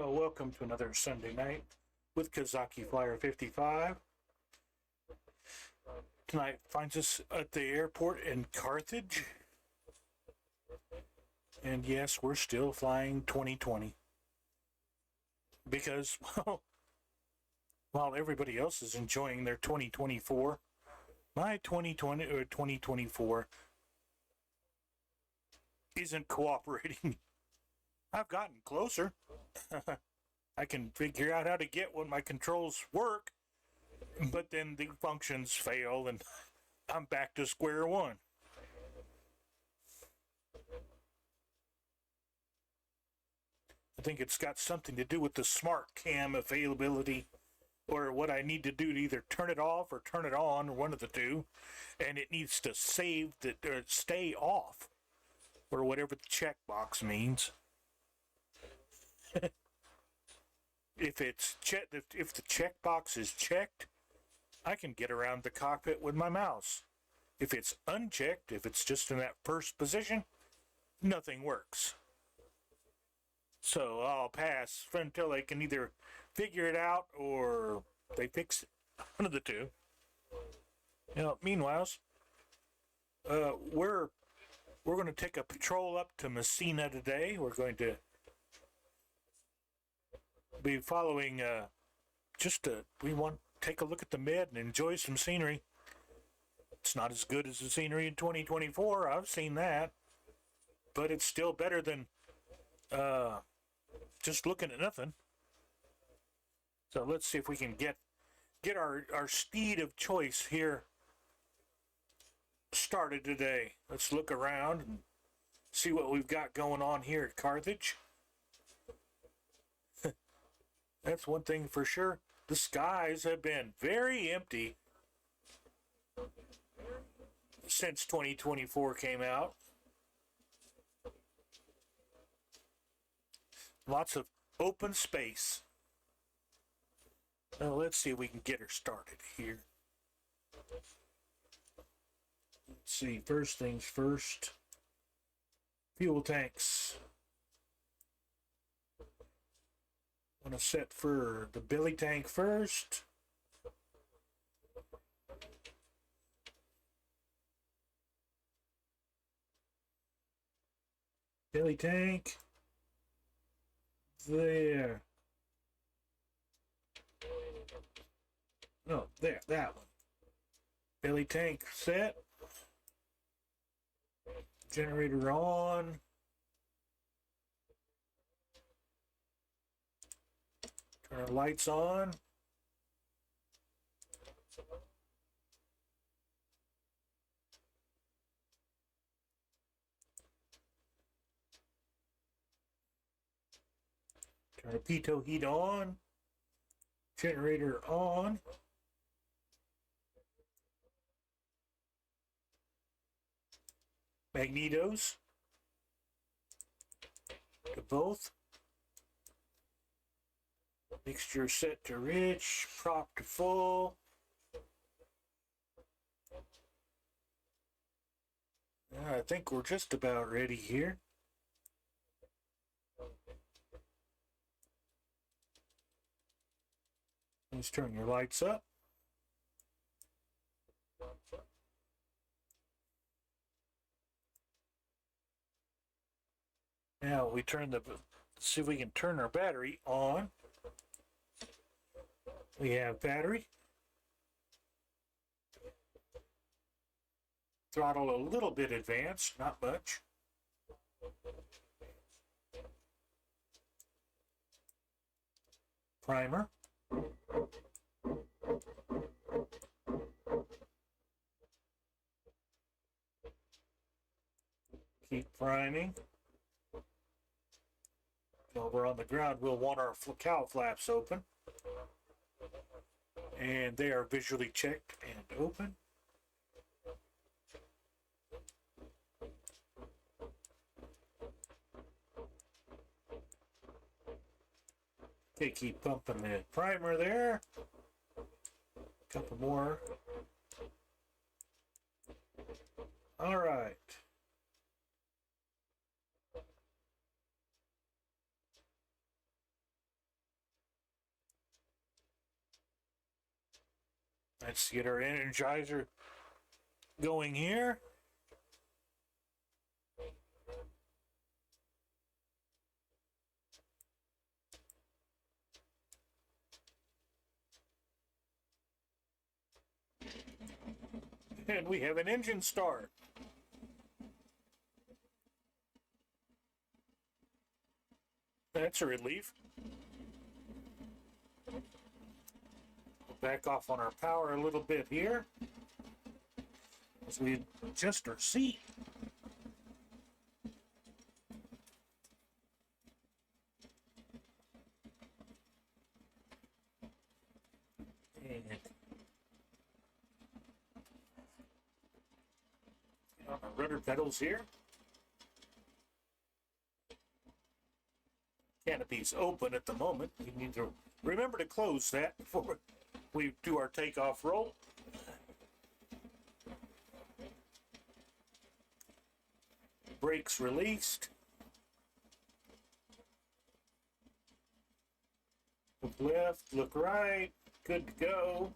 Well, welcome to another Sunday night with Kazaki Flyer 55. Tonight finds us at the airport in Carthage. And yes, we're still flying 2020. Because, well, while everybody else is enjoying their 2024, my 2020 or 2024 isn't cooperating. I've gotten closer. I can figure out how to get when my controls work, but then the functions fail and I'm back to square one. I think it's got something to do with the smart cam availability, or what I need to do to either turn it off or turn it on, or one of the two, and it needs to save that or stay off, or whatever the checkbox means. If the checkbox is checked, I can get around the cockpit with my mouse. If it's unchecked, if it's just in that first position, nothing works. So I'll pass until they can either figure it out or they fix it. One of the two. Meanwhile, we're going to take a patrol up to Messina today. We're going to be following we want to take a look at the mid and enjoy some scenery. It's not as good as the scenery in 2024, I've seen that, but it's still better than just looking at nothing. So let's see if we can get our steed of choice here started today. Let's look around and see what we've got going on here at Carthage. That's one thing for sure. The skies have been very empty since 2024 came out. Lots of open space. Now let's see if we can get her started here. Let's see, first things first. Fuel tanks. Want to set for the belly tank first. Belly tank. There. No, there, that one. Belly tank set. Generator on. Turn our lights on. Turn the pitot heat on. Generator on. Magnetos. To both. Mixture set to rich. Prop to full. I think we're just about ready here. Let's turn your lights up. Now we see if we can turn our battery on. We have battery. Throttle a little bit advanced, not much. Primer. Keep priming. While we're on the ground, we'll want our cowl flaps open. And they are visually checked and open. Okay, keep pumping the primer there. Couple more. All right. Let's get our energizer going here. And we have an engine start. That's a relief. Back off on our power a little bit here as we adjust our seat. And on our rudder pedals here. Canopy's open at the moment. We need to remember to close that before we do our takeoff roll. Brakes released. Look left, look right, good to go.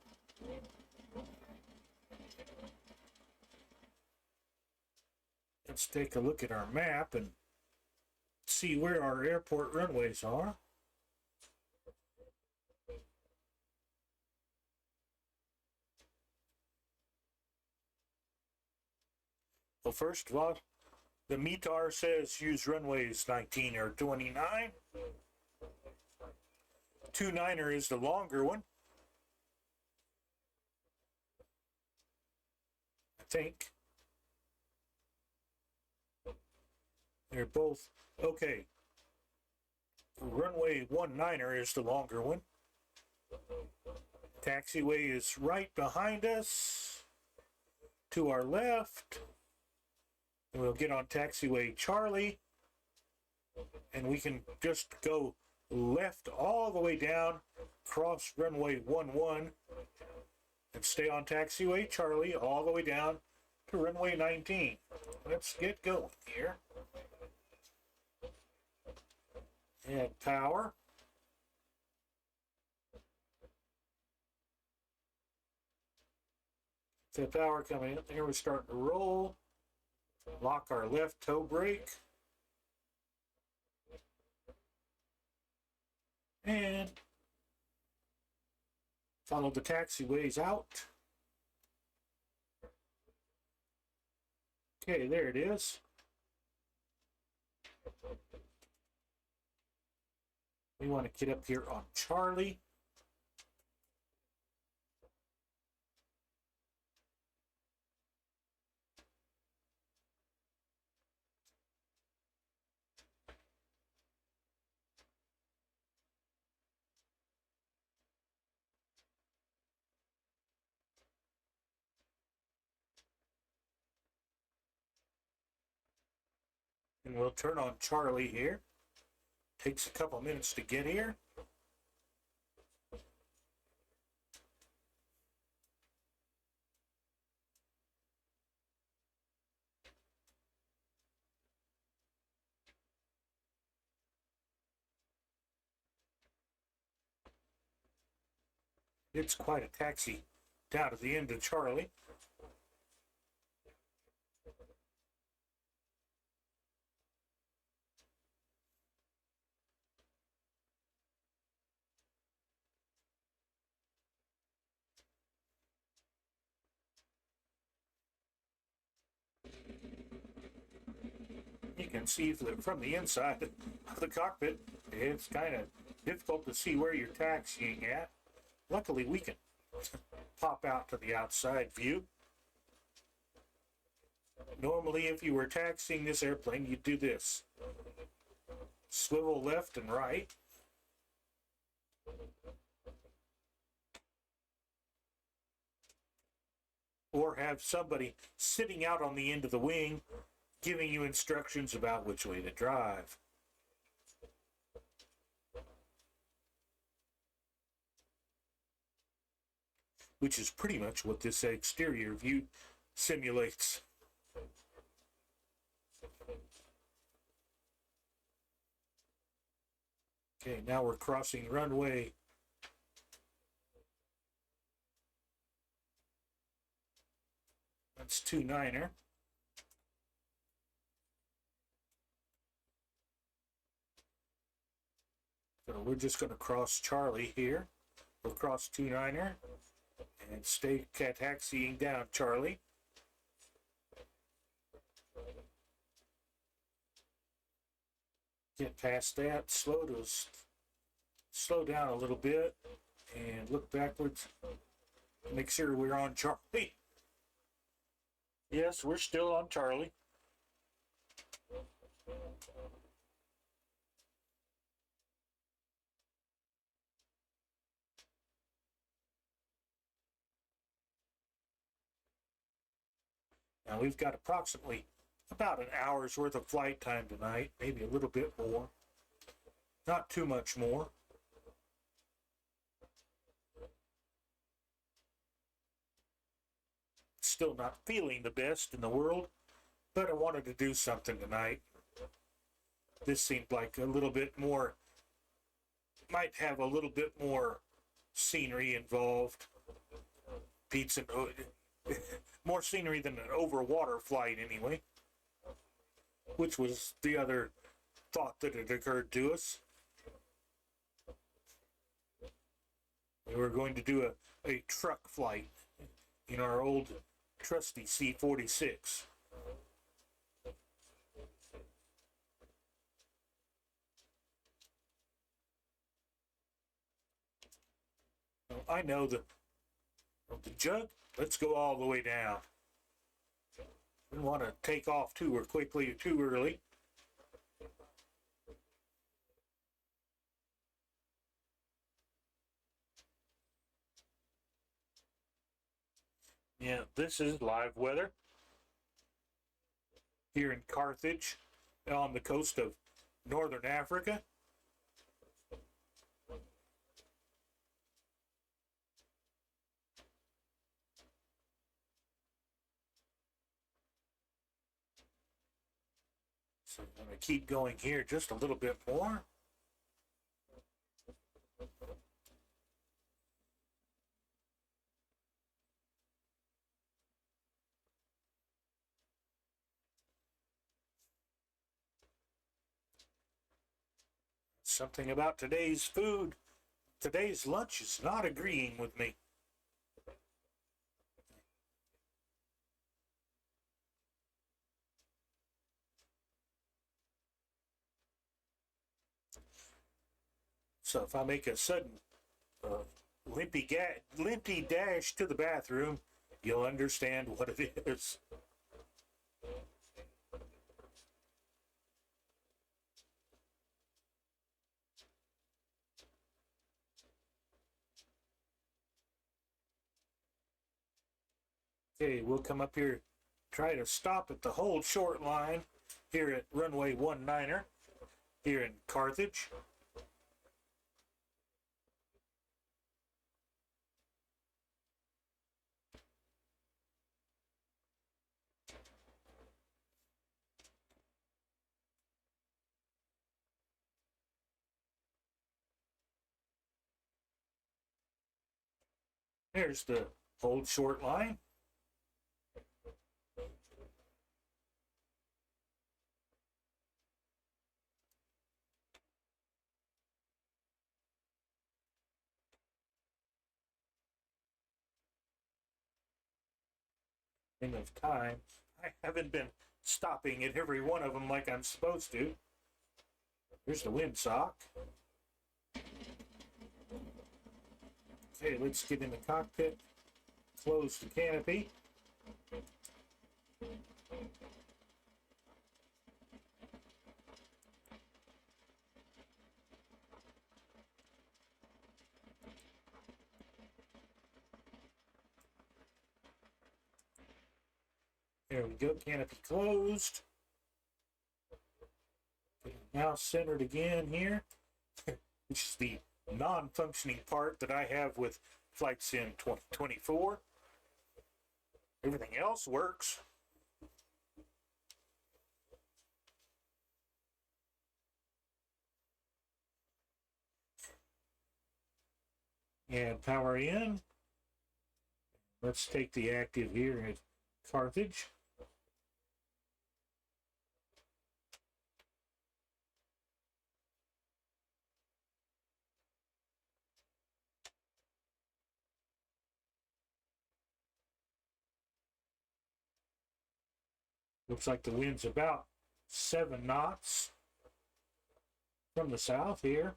Let's take a look at our map and see where our airport runways are. Well, first of all, the METAR says use runways 19 or 29. 29er is the longer one, I think. They're both okay. Runway 19er is the longer one. Taxiway is right behind us. To our left. And we'll get on taxiway Charlie. And we can just go left all the way down, cross runway 11, and stay on taxiway Charlie all the way down to runway 19. Let's get going here. Add power. The power coming in there, we're starting to roll. Lock our left toe brake. And follow the taxiways out. Okay, there it is. We want to get up here on Charlie. And we'll turn on Charlie here. Takes a couple minutes to get here. It's quite a taxi down to the end of Charlie. You can see from the inside of the cockpit, it's kind of difficult to see where you're taxiing at. Luckily, we can pop out to the outside view. Normally, if you were taxiing this airplane, you'd do this. Swivel left and right. Or have somebody sitting out on the end of the wing giving you instructions about which way to drive. Which is pretty much what this exterior view simulates. Okay, now we're crossing runway That's 29er. So we're just going to cross Charlie here. We'll cross 29er and stay taxiing down Charlie. Get past that, slow down a little bit and look backwards. Make sure we're on Charlie. Yes, we're still on Charlie. Now we've got approximately about an hour's worth of flight time tonight, maybe a little bit more. Not too much more. Still not feeling the best in the world, but I wanted to do something tonight. This seemed like a little bit more, might have a little bit more scenery involved. Pizza, more scenery than an over-water flight anyway, which was the other thought that had occurred to us. We were going to do a truck flight in our old trusty C-46. I know the Jug, let's go all the way down. We don't want to take off too quickly or too early. Yeah, this is live weather here in Carthage on the coast of northern Africa. So I'm going to keep going here just a little bit more. Something about today's food, today's lunch is not agreeing with me. So if I make a sudden limpy dash to the bathroom, you'll understand what it is. Okay, we'll come up here, try to stop at the hold short line here at runway 19er here in Carthage. There's the hold short line. Of time. I haven't been stopping at every one of them like I'm supposed to. Here's the windsock. Okay, let's get in the cockpit, close the canopy. There we go, canopy closed. Now centered again here, which is the non-functioning part that I have with Flight Sim 2024. Everything else works. And power in. Let's take the active here and Carthage. Looks like the wind's about 7 knots from the south here.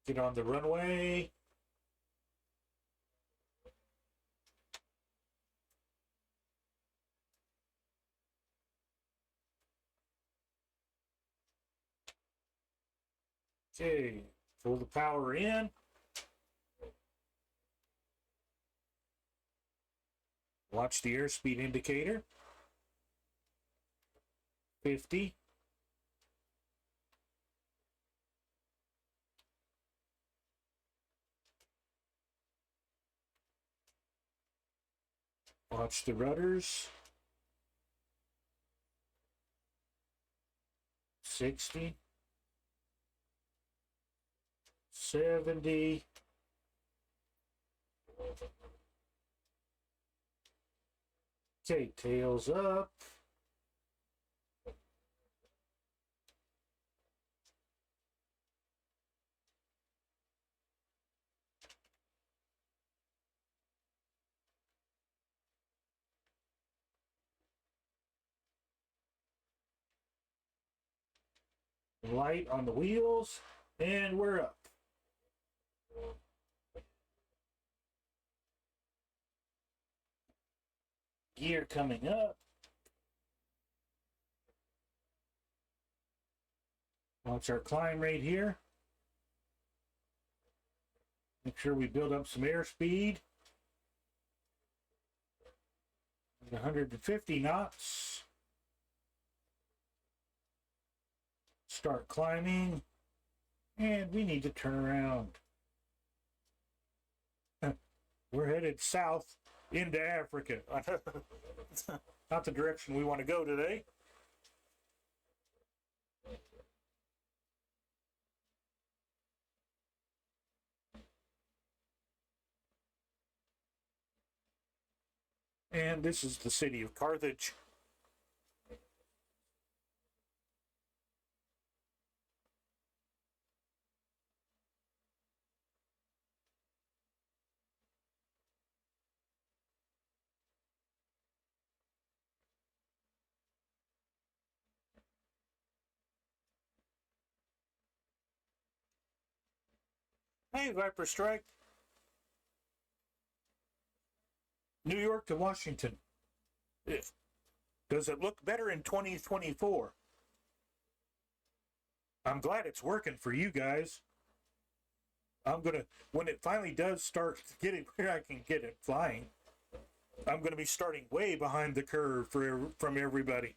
Get on the runway. Okay, pull the power in. Watch the airspeed indicator. 50. Watch the rudders. 60. 70. Okay, tails up. Light on the wheels, and we're up. Gear coming up. Watch our climb rate here. Make sure we build up some airspeed. 150 knots. Start climbing, and we need to turn around. We're headed south into Africa. Not the direction we want to go today. And this is the city of Carthage. Hey, Viper Strike. New York to Washington. Does it look better in 2024? I'm glad it's working for you guys. I'm going to, when it finally does start getting where I can get it flying, I'm going to be starting way behind the curve from everybody.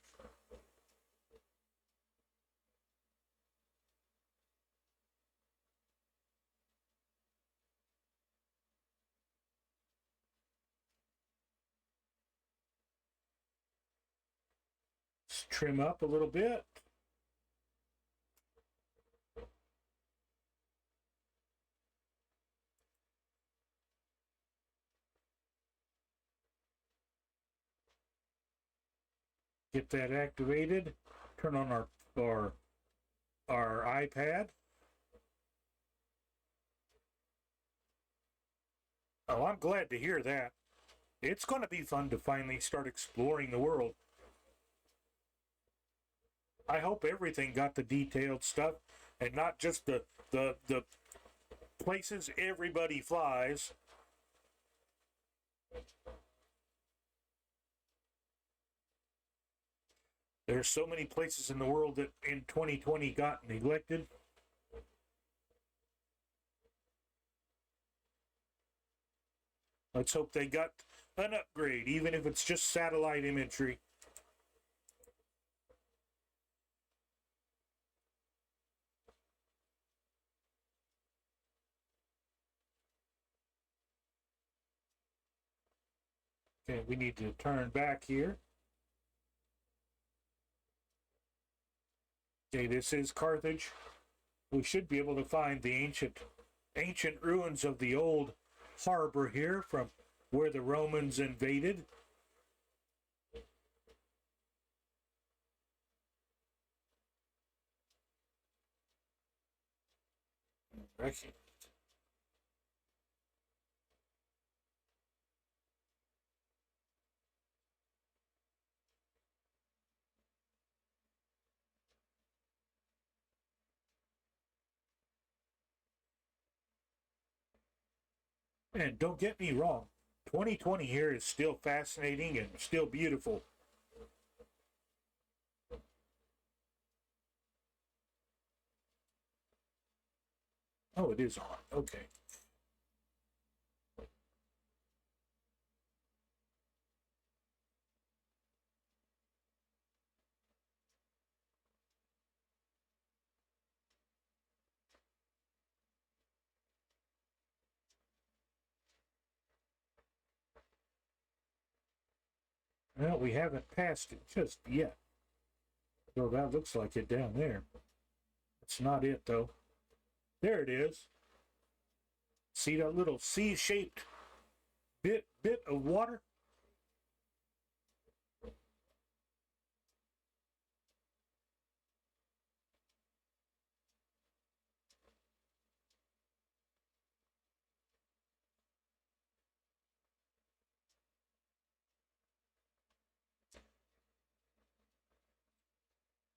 Let's trim up a little bit. Get that activated. Turn on our iPad. Oh, I'm glad to hear that. It's going to be fun to finally start exploring the world. I hope everything got the detailed stuff and not just the places everybody flies. There's so many places in the world that in 2020 got neglected. Let's hope they got an upgrade, even if it's just satellite imagery. Okay, we need to turn back here. Okay, this is Carthage. We should be able to find the ancient ruins of the old harbor here from where the Romans invaded. Okay. And don't get me wrong, 2020 here is still fascinating and still beautiful. Oh, it is on. Okay. Well, we haven't passed it just yet. So that looks like it down there. It's not it, though. There it is. See that little C-shaped bit of water?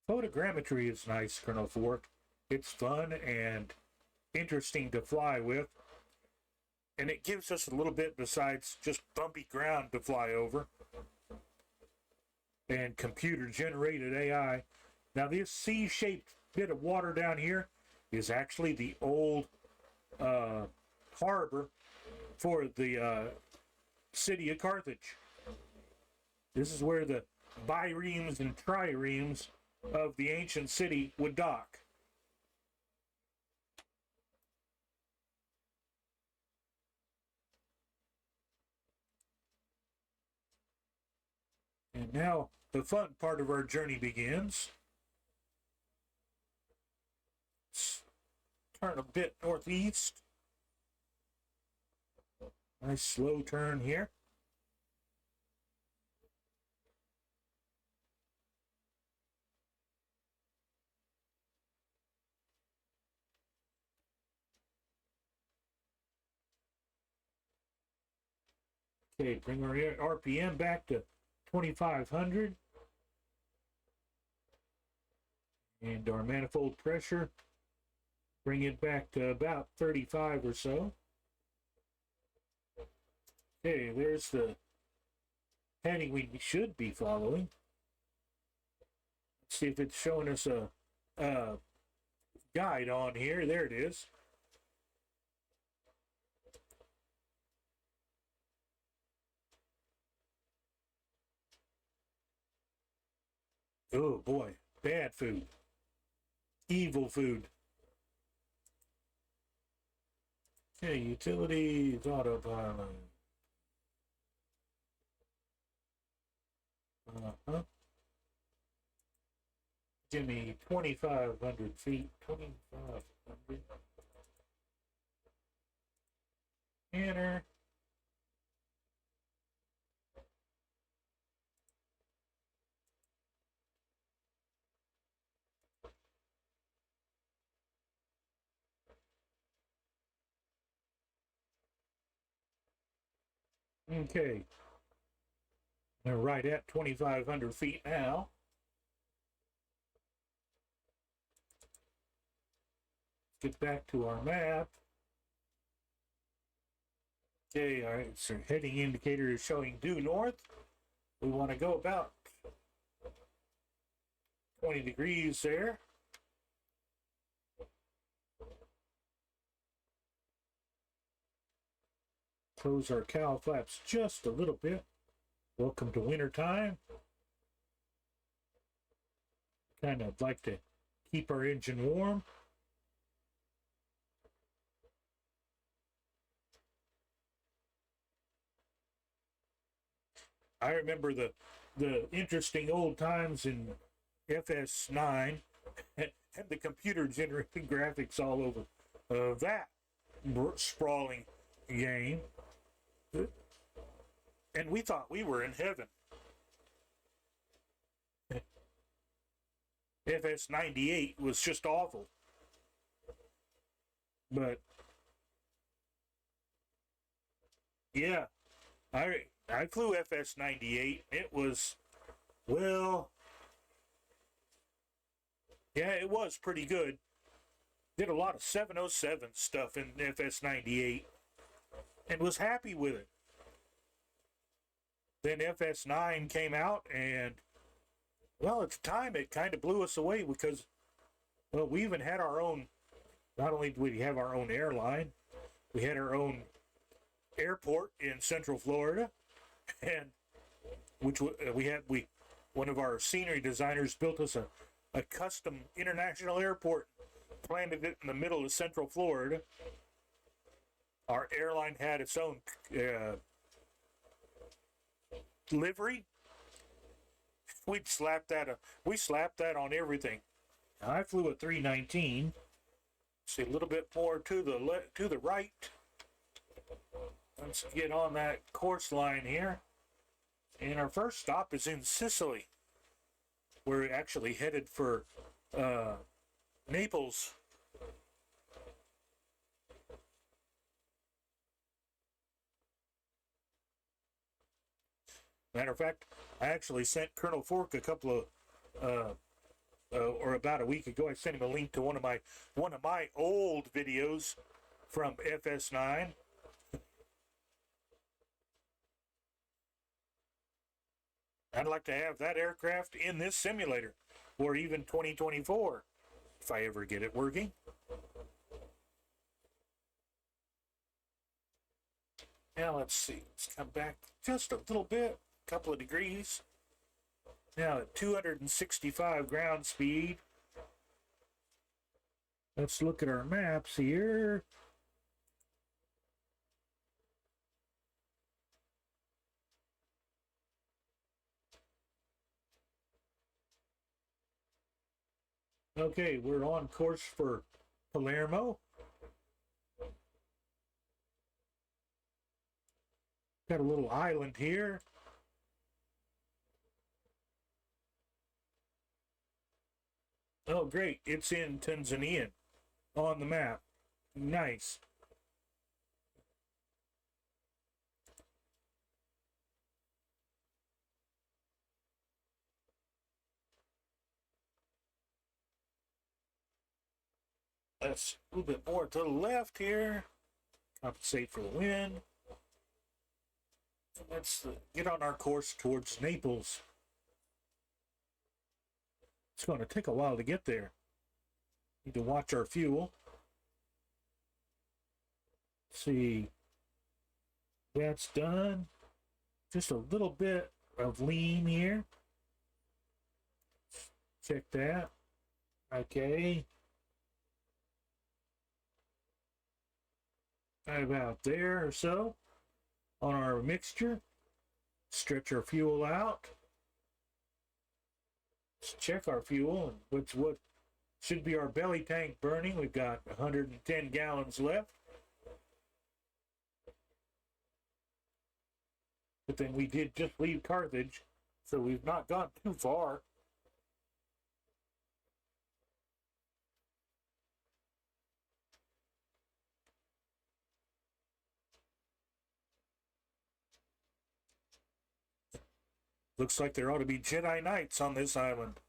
Photogrammetry is nice, Colonel Fork. It's fun and interesting to fly with. And it gives us a little bit besides just bumpy ground to fly over. And computer-generated AI. Now this C-shaped bit of water down here is actually the old harbor for the city of Carthage. This is where the biremes and triremes of the ancient city would dock. And now the fun part of our journey begins. Let's turn a bit northeast. Nice slow turn here. Okay, bring our RPM back to 2500. And our manifold pressure, bring it back to about 35 or so. Okay, there's the heading we should be following. Let's see if it's showing us a guide on here. There it is. Oh boy, bad food. Evil food. Okay, utilities, autopilot. Uh-huh. Give me 2,500 feet. 2,500. Enter. Okay. They're right at 2,500 feet now. Get back to our map. Okay, all right, so heading indicator is showing due north. We want to go about 20 degrees there. Close our cowl flaps just a little bit. Welcome to winter time. Kind of like to keep our engine warm. I remember the interesting old times in FS9 and the computer generated graphics all over that sprawling game. And we thought we were in heaven. FS98 was just awful. But yeah, I flew FS98. It was, well, yeah, it was pretty good. Did a lot of 707 stuff in FS98 and was happy with it. Then FS9 came out, and well, at the time it kind of blew us away because, well, we even had our own. Not only did we have our own airline, we had our own airport in Central Florida, and which we one of our scenery designers built us a custom international airport, planted it in the middle of Central Florida. Our airline had its own livery. We slapped that on everything. Now, I flew a 319. See a little bit more to the right. Let's get on that course line here. And our first stop is in Sicily. We're actually headed for Naples. Matter of fact, I actually sent Colonel Fork a couple of, or about a week ago, I sent him a link to one of my old videos from FS9. I'd like to have that aircraft in this simulator, or even 2024, if I ever get it working. Now let's see, let's come back just a little bit, a couple of degrees. Now at 265 ground speed. Let's look at our maps here. Okay, we're on course for Palermo. Got a little island here. Oh, great. It's in Tanzania on the map. Nice. Let's a little bit more to the left here. Compensate for the wind. And let's get on our course towards Naples. It's going to take a while to get there. Need to watch our fuel. Let's see. That's done. Just a little bit of lean here. Check that. Okay. About there or so on our mixture. Stretch our fuel out. Let's check our fuel, and what should be our belly tank burning. We've got 110 gallons left. But then we did just leave Carthage, so we've not gone too far. Looks like there ought to be Jedi Knights on this island.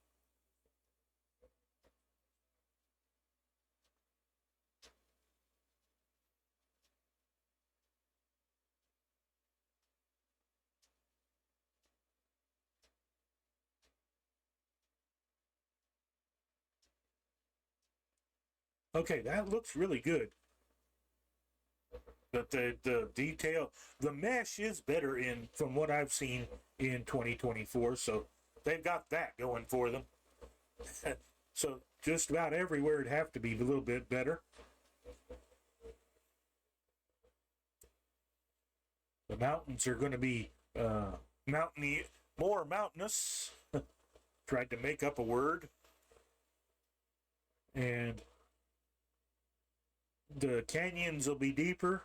Okay, that looks really good. But the detail, the mesh is better in, from what I've seen in 2024, so they've got that going for them. So just about everywhere it'd have to be a little bit better. The mountains are going to be more mountainous. Tried to make up a word. And the canyons will be deeper.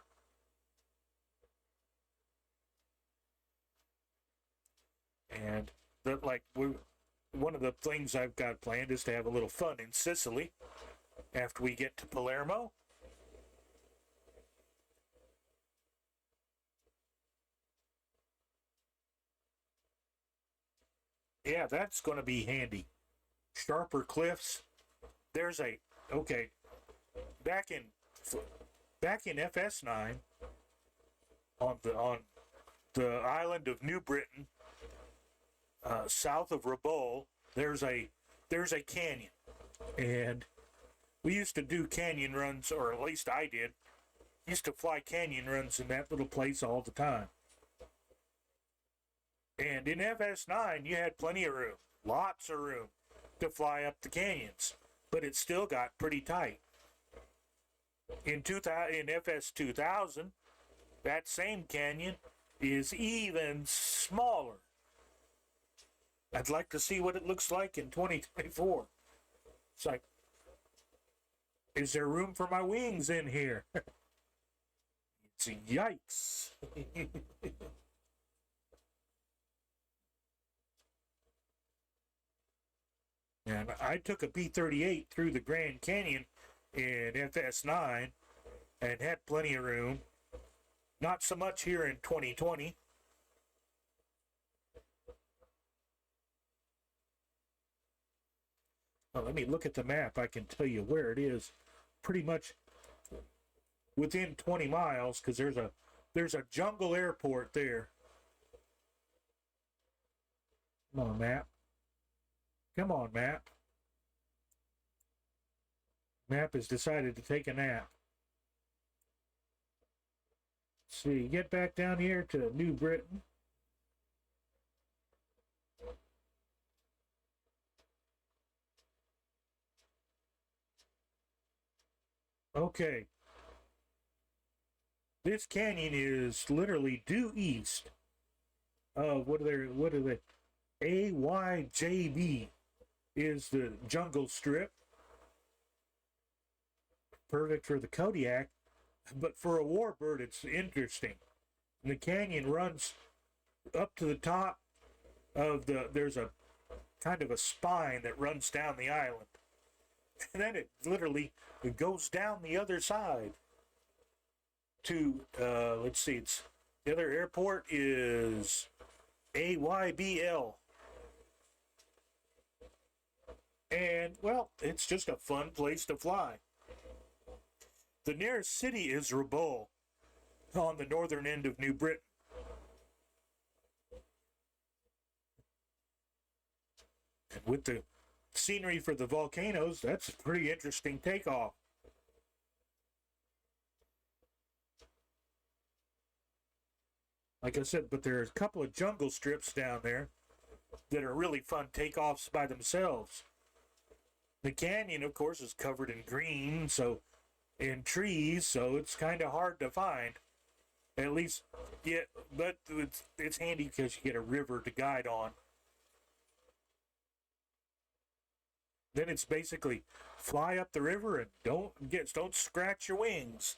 And one of the things I've got planned is to have a little fun in Sicily after we get to Palermo. Yeah, that's going to be handy. Sharper cliffs. There's a okay. Back in FS9 on the island of New Britain, south of Rabaul, there's a canyon, and we used to do canyon runs, or at least I did. Used to fly canyon runs in that little place all the time. And in FS9, you had plenty of room, lots of room to fly up the canyons, but it still got pretty tight. In FS2000, that same canyon is even smaller. I'd like to see what it looks like in 2024. It's like, is there room for my wings in here? It's yikes. And I took a B-38 through the Grand Canyon in FS9 and had plenty of room. Not so much here in 2020. Well, let me look at the map. I can tell you where it is. Pretty much within 20 miles, because there's a jungle airport there. Come on, map. Come on, map. Map has decided to take a nap. Let's see, get back down here to New Britain. Okay. This canyon is literally due east of what are they? AYJB is the jungle strip. Perfect for the Kodiak, but for a warbird it's interesting. The canyon runs up to the top of there's a kind of a spine that runs down the island. And then it literally goes down the other side to, let's see, the other airport is AYBL. And, well, it's just a fun place to fly. The nearest city is Rabaul, on the northern end of New Britain. And with the scenery for the volcanoes, that's a pretty interesting takeoff. Like I said, but there's a couple of jungle strips down there that are really fun takeoffs by themselves. The canyon, of course, is covered in green, in trees, so it's kind of hard to find. At least, yeah, but it's handy because you get a river to guide on. Then it's basically fly up the river and don't scratch your wings.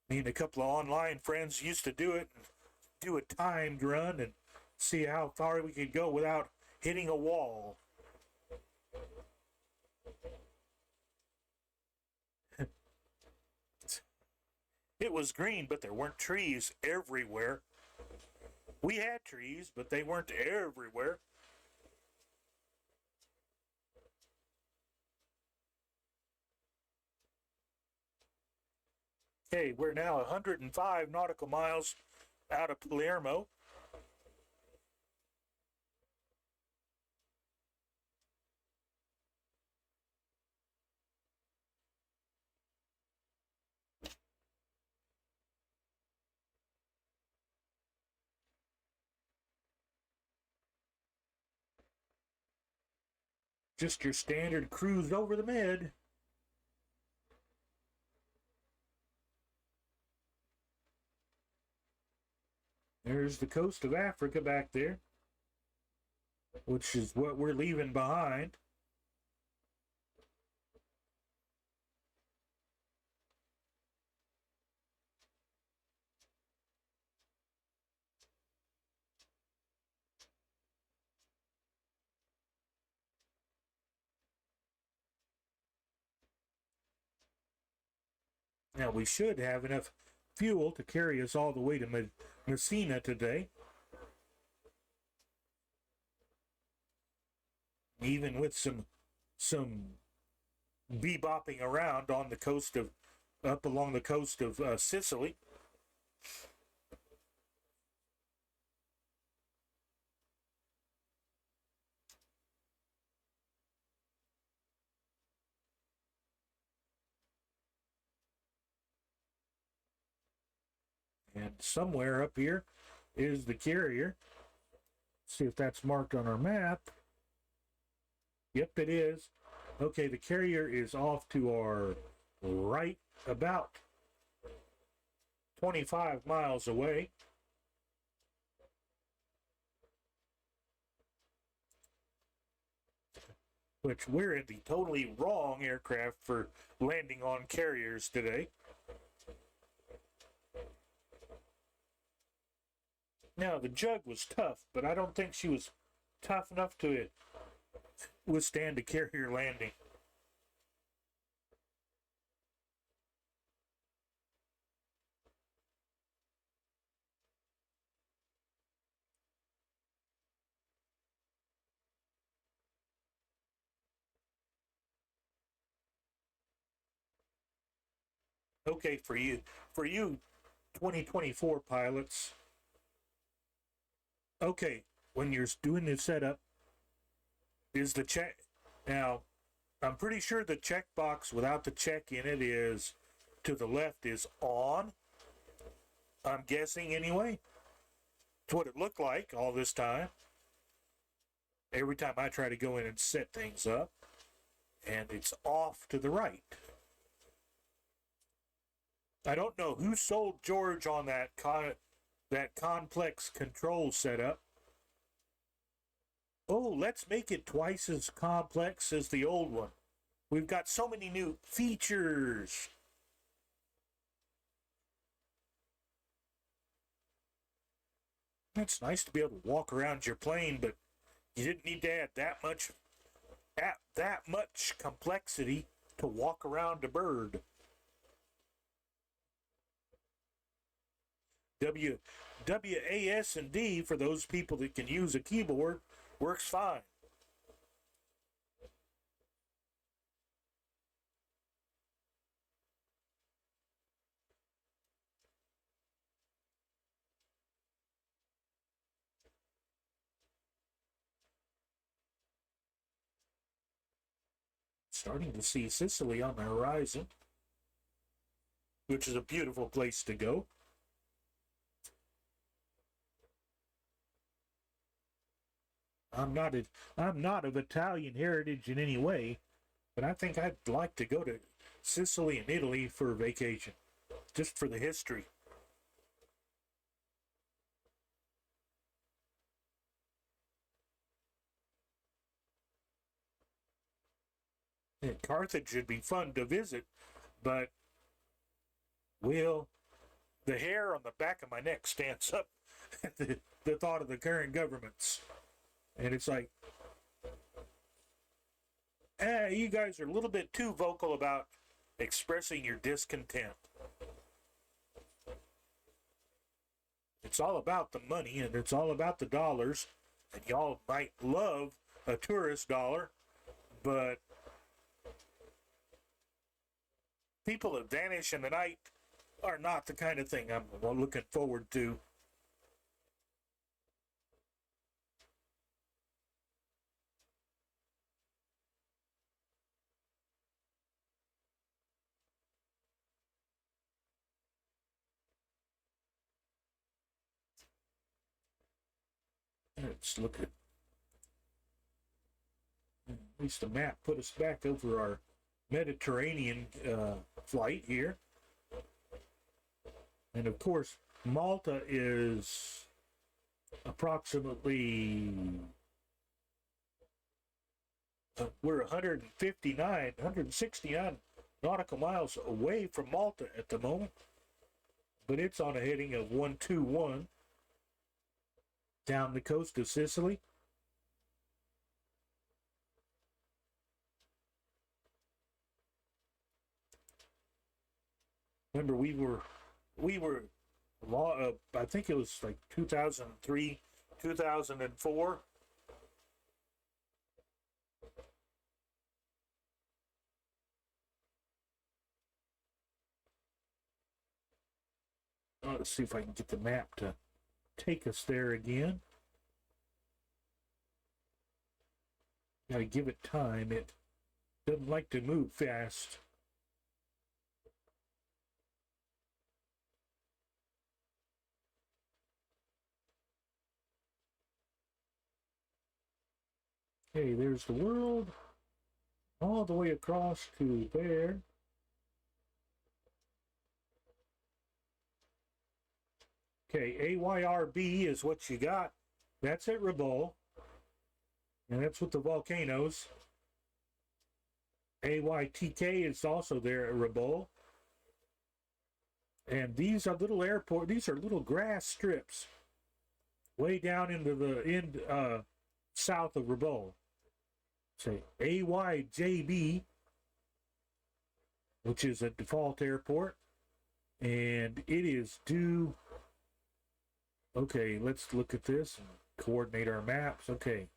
Me and a couple of online friends used to do it, do a timed run and see how far we could go without hitting a wall. It was green, but there weren't trees everywhere. We had trees, but they weren't everywhere. Okay, we're now 105 nautical miles out of Palermo. Just your standard cruise over the mid. There's the coast of Africa back there, which is what we're leaving behind. Now we should have enough fuel to carry us all the way to Messina today. even with some bebopping around on the coast of up along the coast of Sicily. And somewhere up here is the carrier. See if that's marked on our map. Yep, it is. Okay, the carrier is off to our right, about 25 miles away. Which we're in the totally wrong aircraft for landing on carriers today. Now, the Jug was tough, but I don't think she was tough enough to withstand a carrier landing. Okay, for you 2024 pilots. Okay, when you're doing the setup, is the check. Now, I'm pretty sure the checkbox without the check in it is to the left is on. I'm guessing anyway. It's what it looked like all this time. Every time I try to go in and set things up, and it's off to the right. I don't know who sold George on that complex control setup. Oh, let's make it twice as complex as the old one. We've got so many new features. It's nice to be able to walk around your plane, but you didn't need to add that much complexity to walk around a bird. WAS and D, for those people that can use a keyboard, works fine. Starting to see Sicily on the horizon, which is a beautiful place to go. I'm not of Italian heritage in any way, but I think I'd like to go to Sicily and Italy for vacation, just for the history. And Carthage should be fun to visit, but, well, the hair on the back of my neck stands up at the thought of the current governments. And it's like, you guys are a little bit too vocal about expressing your discontent. It's all about the money and it's all about the dollars. And y'all might love a tourist dollar, but people that vanish in the night are not the kind of thing I'm looking forward to. Let's look at least the map put us back over our Mediterranean flight here. And of course, Malta is approximately, we're 169 nautical miles away from Malta at the moment, but it's on a heading of 121 down the coast of Sicily. Remember, we were, I think it was like 2003, 2004. Let's see if I can get the map to take us there again. Gotta give it time. It doesn't like to move fast. Okay, there's the world. All the way across to there. Okay, AYRB is what you got. That's at Rabaul. And that's with the volcanoes. AYTK is also there at Rabaul. And these are little these are little grass strips way down into the end south of Rabaul. Say AYJB, which is a default airport. And it is due. Okay, let's look at this and coordinate our maps. Okay.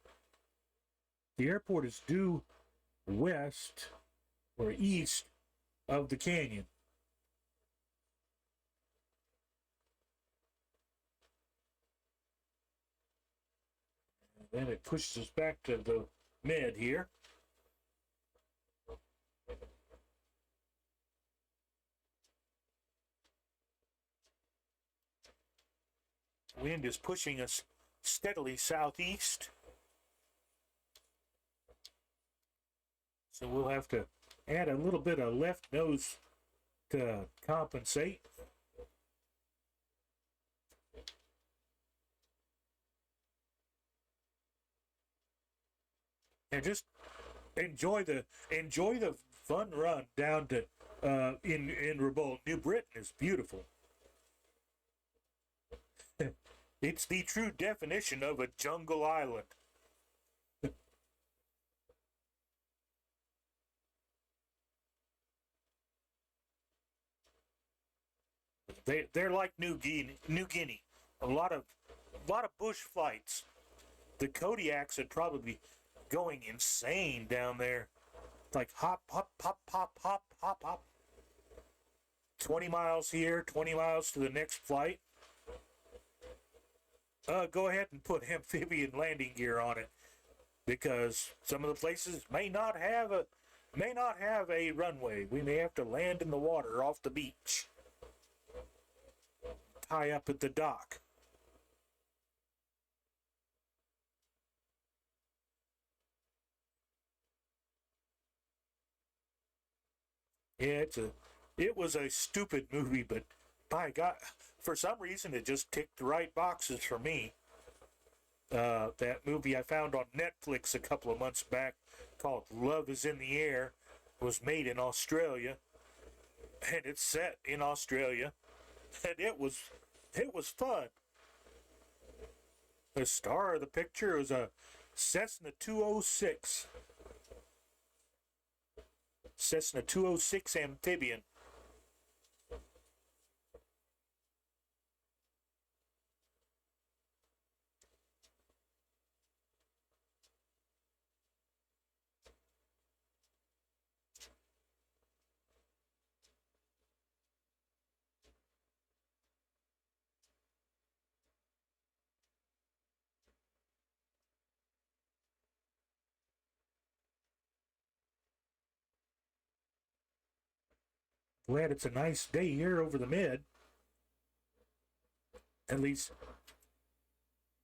The airport is due west or east of the canyon. And then it pushes us back to the med here. Wind is pushing us steadily southeast. So we'll have to add a little bit of left nose to compensate. And just enjoy the fun run down to in Rabaul. New Britain is beautiful. It's the true definition of a jungle island. They're like New Guinea. A lot of bush fights. The Kodiaks would probably be going insane down there. Like hop, hop, hop, hop, hop, hop, hop. 20 miles here, 20 miles to the next flight. Go ahead and put amphibian landing gear on it, because some of the places may not have a runway. We may have to land in the water off the beach. Tie up at the dock. Yeah, it was a stupid movie, but by God, for some reason it just ticked the right boxes for me. That movie I found on Netflix a couple of months back called Love is in the Air was made in Australia, and it's set in Australia, and it was fun. The star of the picture was a Cessna 206. Cessna 206 amphibian. Glad it's a nice day here over the mid. At least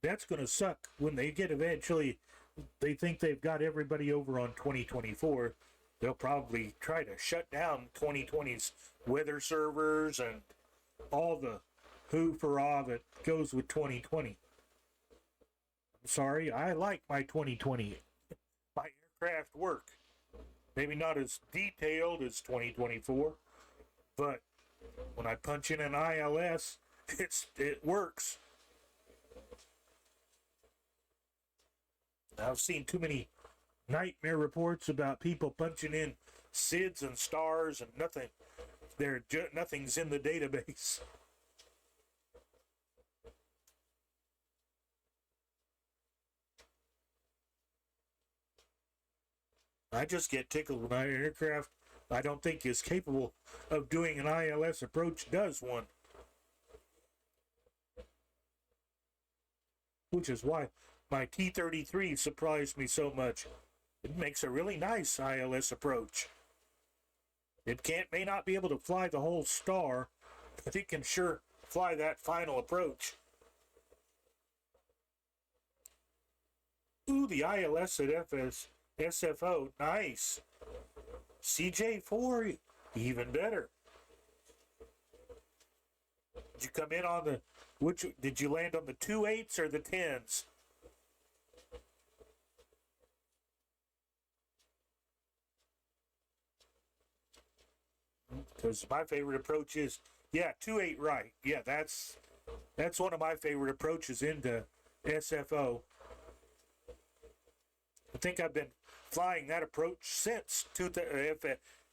that's going to suck when they get eventually. They think they've got everybody over on 2024. They'll probably try to shut down 2020's weather servers and all the hoopla that goes with 2020. I'm sorry, I like my 2020. My aircraft work. Maybe not as detailed as 2024. But when I punch in an ILS, it works. I've seen too many nightmare reports about people punching in SIDS and stars and nothing. Nothing's in the database. I just get tickled when an aircraft I don't think is capable of doing an ILS approach does one. which is why my T-33 surprised me so much. It makes a really nice ILS approach. It may not be able to fly the whole star, but it can sure fly that final approach. Ooh, the ILS at SFO, nice. CJ4, even better. Did you come in on the, did you land on the 2.8s or the 10s? Because my favorite approach is, yeah, 2.8 right. Yeah, that's one of my favorite approaches into SFO. I think I've been flying that approach since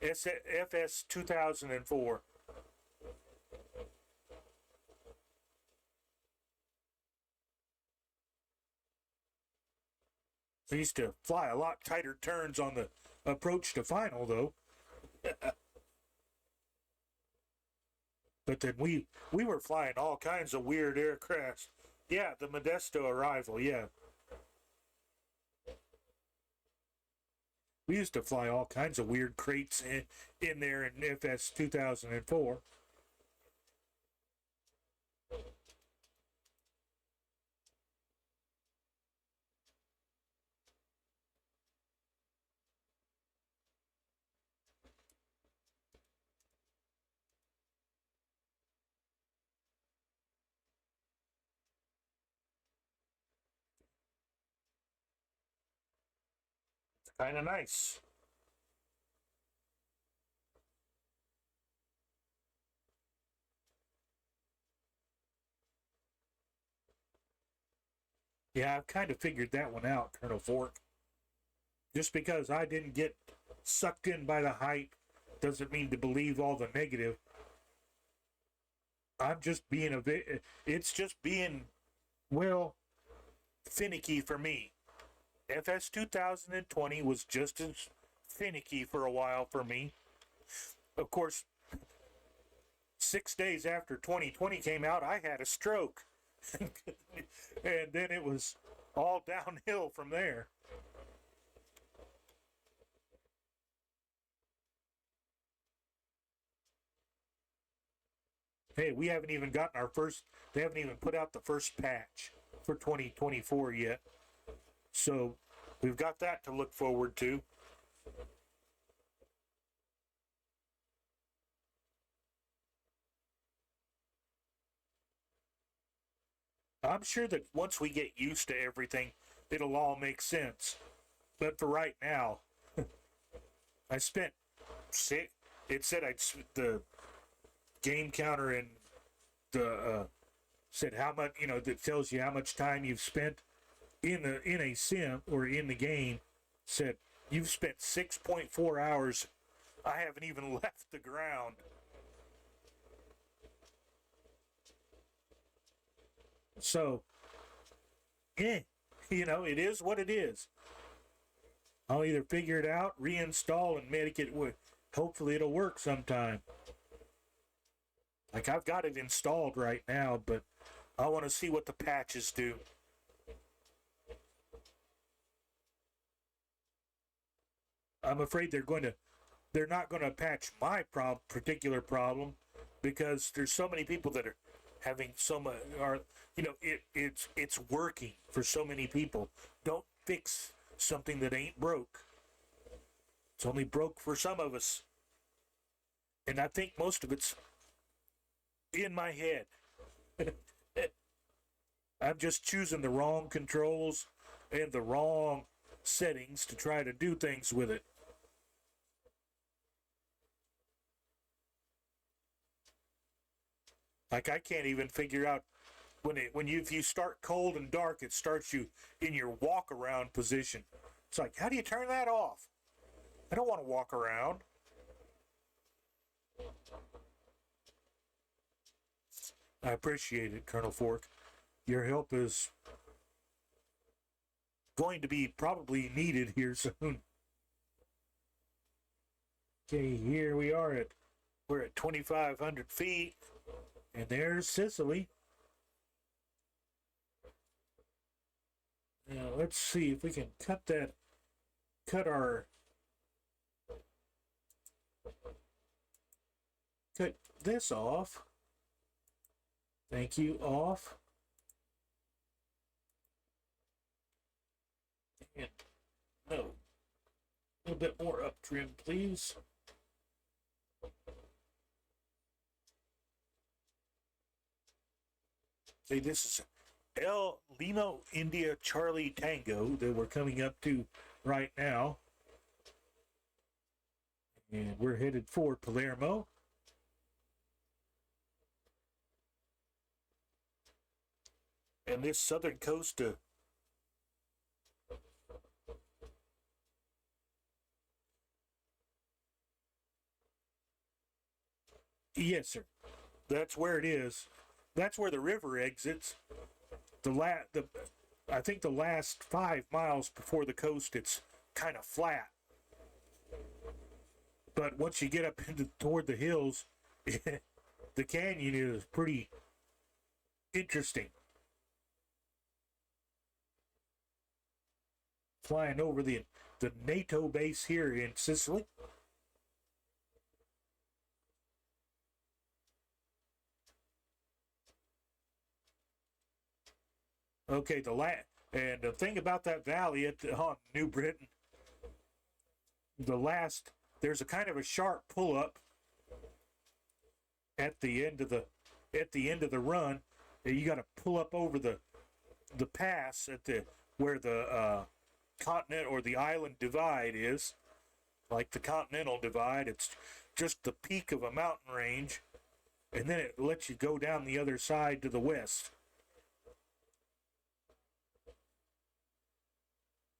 FS 2004. I used to fly a lot tighter turns on the approach to final, though. But then we were flying all kinds of weird aircrafts. Yeah, the Modesto arrival, yeah. We used to fly all kinds of weird crates in there in FS 2004. Kind of nice. Yeah, I've kind of figured that one out, Colonel Fork. Just because I didn't get sucked in by the hype doesn't mean to believe all the negative. I'm just being it's just being, well, finicky for me. FS 2020 was just as finicky for a while for me. Of course, 6 days after 2020 came out, I had a stroke. And then it was all downhill from there. Hey, we haven't even gotten they haven't even put out the first patch for 2024 yet. So we've got that to look forward to. I'm sure that once we get used to everything, it'll all make sense. But for right now, I spent it said the game counter and the said how much, that tells you how much time you've spent in a sim or in the game. Said you've spent 6.4 hours. I haven't even left the ground. So, it is what it is. I'll either figure it out, reinstall, and make it work. Hopefully it'll work sometime. Like, I've got it installed right now, but I want to see what the patches do. I'm afraid they're not going to patch my particular problem, because there's so many people that are having so much, it's working for so many people. Don't fix something that ain't broke. It's only broke for some of us. And I think most of it's in my head. I'm just choosing the wrong controls and the wrong settings to try to do things with it. Like, I can't even figure out if you start cold and dark, it starts you in your walk around position. It's like, how do you turn that off? I don't want to walk around. I appreciate it, Colonel Fork. Your help is going to be probably needed here soon. Okay, here we are we're at 2,500 feet. And there's Sicily. Now let's see if we can cut this off. Thank you, off. And no, a little bit more up trim, please. Okay, this is Lima India Charlie Tango that we're coming up to right now. And we're headed for Palermo. And this southern coast yes, sir. That's where it is. That's where the river exits. I think the last 5 miles before the coast, it's kind of flat. But once you get up toward the hills, the canyon is pretty interesting. Flying over the NATO base here in Sicily. Okay, and the thing about that valley on New Britain, there's a kind of a sharp pull up at the end of the run. You got to pull up over the pass where the continent or the island divide is, like the continental divide. It's just the peak of a mountain range, and then it lets you go down the other side to the west.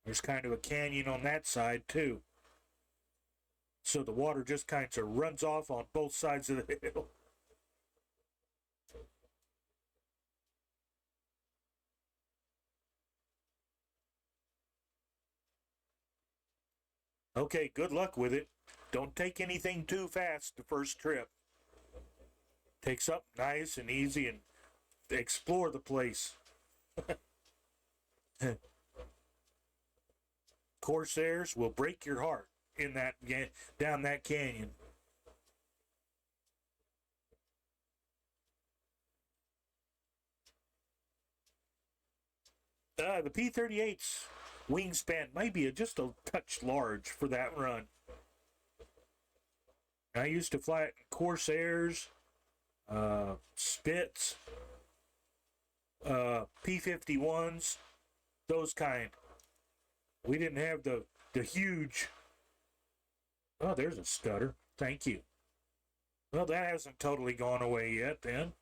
There's kind of a canyon on that side too. So the water just kind of runs off on both sides of the hill. Okay, good luck with it. Don't take anything too fast the first trip. Take something nice and easy and explore the place. Corsairs will break your heart down that canyon. The P-38's wingspan might be just a touch large for that run. I used to fly Corsairs, Spits, P-51s, those kind. We didn't have the huge... Oh, there's a stutter. Thank you. Well, that hasn't totally gone away yet then,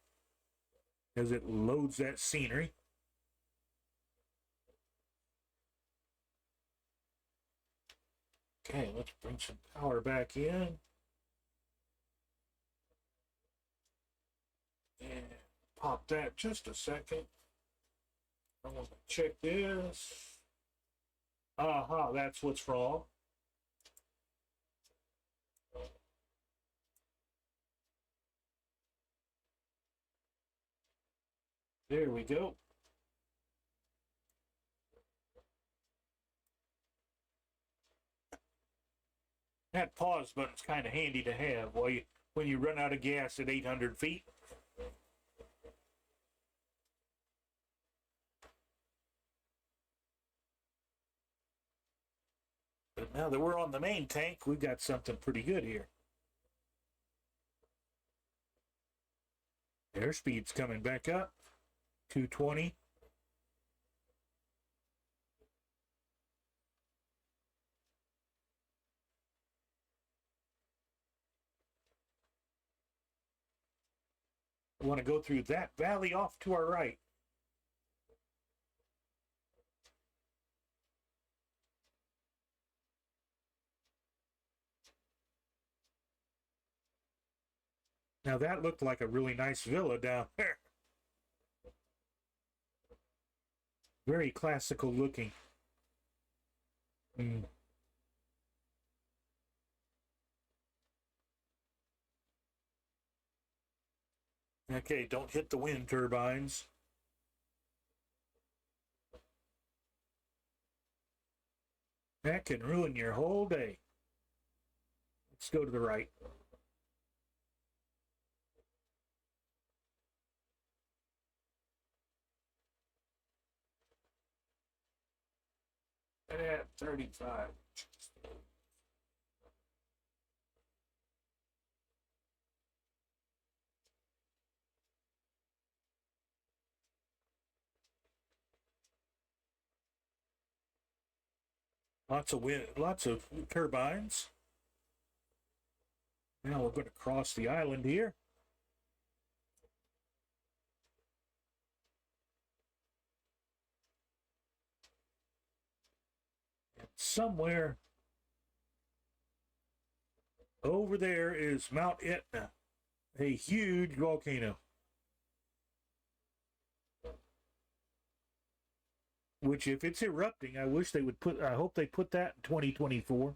as it loads that scenery. Okay, let's bring some power back in. And pop that just a second. I want to check this. Aha, that's what's wrong. There we go. That pause button's kind of handy to have when you run out of gas at 800 feet. But now that we're on the main tank, we've got something pretty good here. Airspeed's coming back up. 220. We want to go through that valley off to our right. Now that looked like a really nice villa down there. Very classical looking. Okay, don't hit the wind turbines. That can ruin your whole day. Let's go to the right. At 35. Lots of wind, lots of turbines. Now we're going to cross the island here. And somewhere over there is Mount Etna, a huge volcano. Which, if it's erupting, I hope they put that in 2024.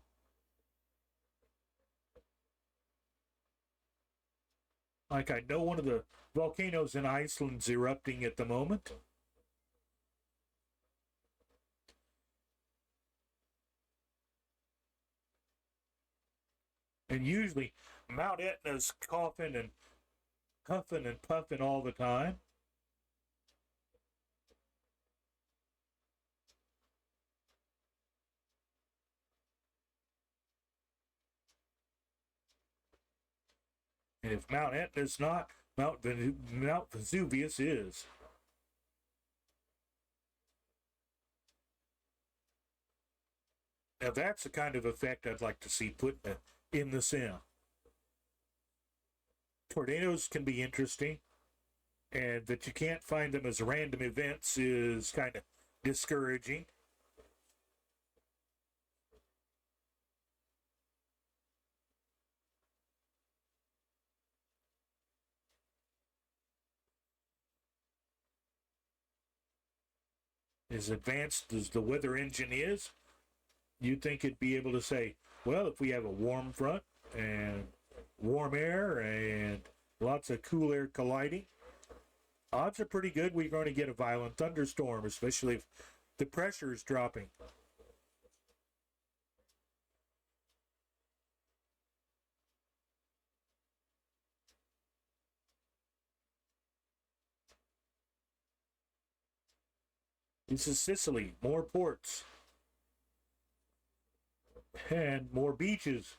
Like, I know one of the volcanoes in Iceland's erupting at the moment. And usually Mount Etna's coughing and huffing and puffing all the time. And if Mount Etna's not, Mount Vesuvius is. Now that's the kind of effect I'd like to see put in the sim. Tornadoes can be interesting, and that you can't find them as random events is kind of discouraging. As advanced as the weather engine is, you'd think it'd be able to say, well, if we have a warm front and warm air and lots of cool air colliding, odds are pretty good we're going to get a violent thunderstorm, especially if the pressure is dropping. This is Sicily, more ports and more beaches.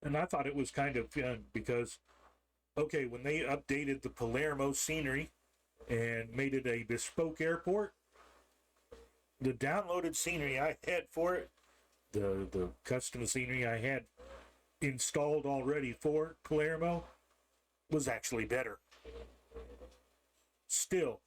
And I thought it was kind of fun because, okay, when they updated the Palermo scenery and made it a bespoke airport, the downloaded scenery I had for it, the custom scenery I had installed already for Palermo, was actually better. Still,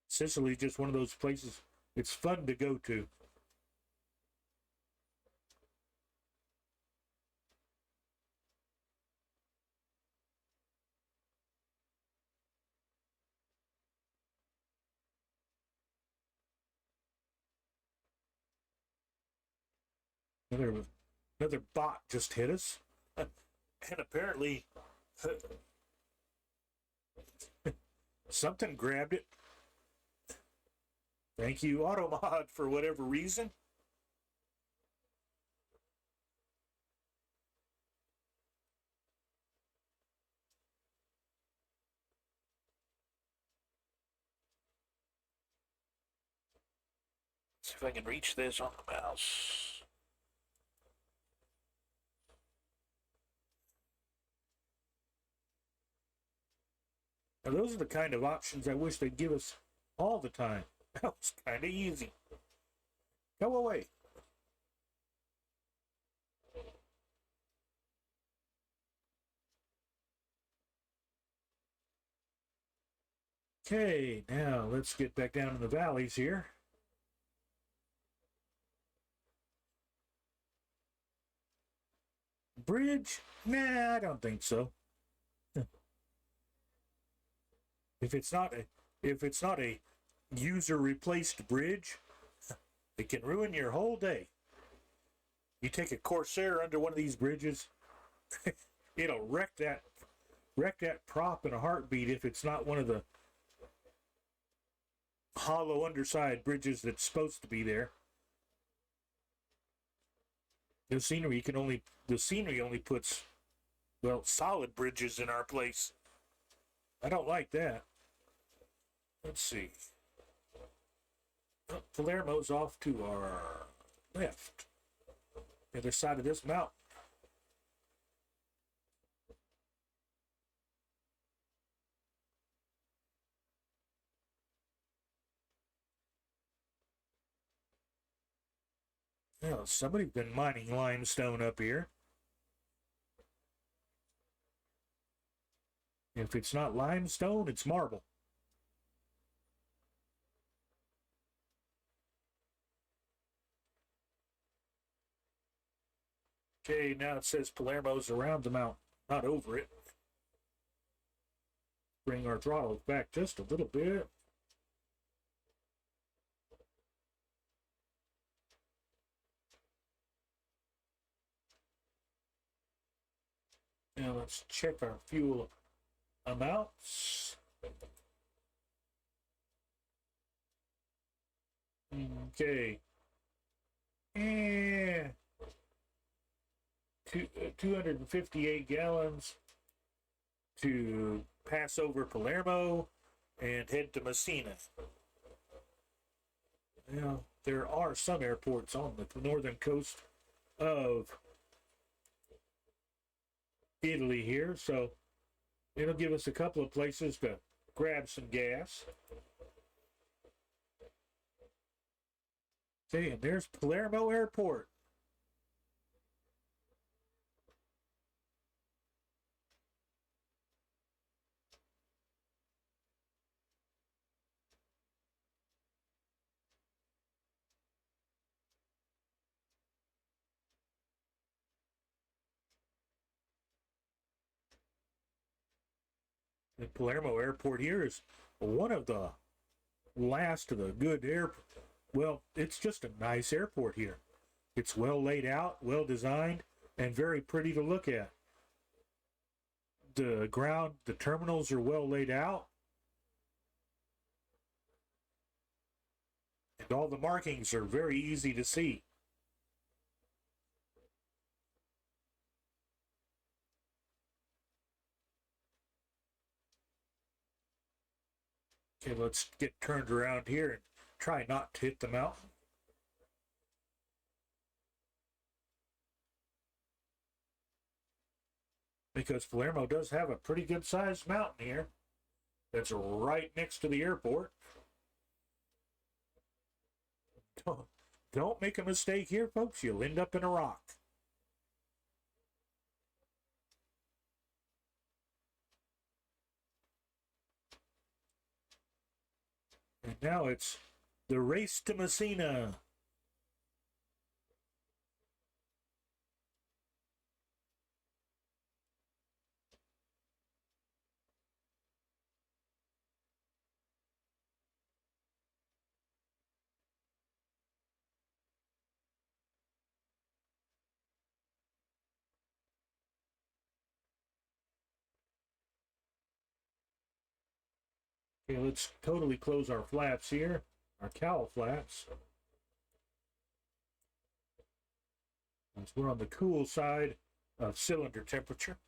Sicily is just one of those places it's fun to go to. Another bot just hit us. And apparently something grabbed it. Thank you, Automod, for whatever reason. See if I can reach this on the mouse. Now, those are the kind of options I wish they'd give us all the time. That was kind of easy. Go away. Okay, now let's get back down in the valleys here. bridge? Nah, I don't think so. If it's not a user replaced bridge, it can ruin your whole day. You take a Corsair under one of these bridges, it'll wreck that prop in a heartbeat if it's not one of the hollow underside bridges that's supposed to be there. The scenery only puts, well, solid bridges in our place. I don't like that. Let's see. Oh, Palermo's off to our left. The other side of this mountain. Well, somebody's been mining limestone up here. If it's not limestone, it's marble. Okay, now it says Palermo's around the mountain, not over it. Bring our throttles back just a little bit. Now let's check our fuel amounts. Okay. 258 gallons to pass over Palermo and head to Messina. Now, there are some airports on the northern coast of Italy here, so it'll give us a couple of places to grab some gas. Okay, and there's Palermo Airport. The Palermo Airport here is one of the last of the good well, it's just a nice airport here. It's well laid out, well designed, and very pretty to look at. The terminals are well laid out. And all the markings are very easy to see. Okay, let's get turned around here and try not to hit the mountain. Because Palermo does have a pretty good sized mountain here that's right next to the airport. Don't make a mistake here, folks. You'll end up in a rock. And now it's the race to Messina. Okay, let's totally close our flaps here, our cowl flaps. As we're on the cool side of cylinder temperature.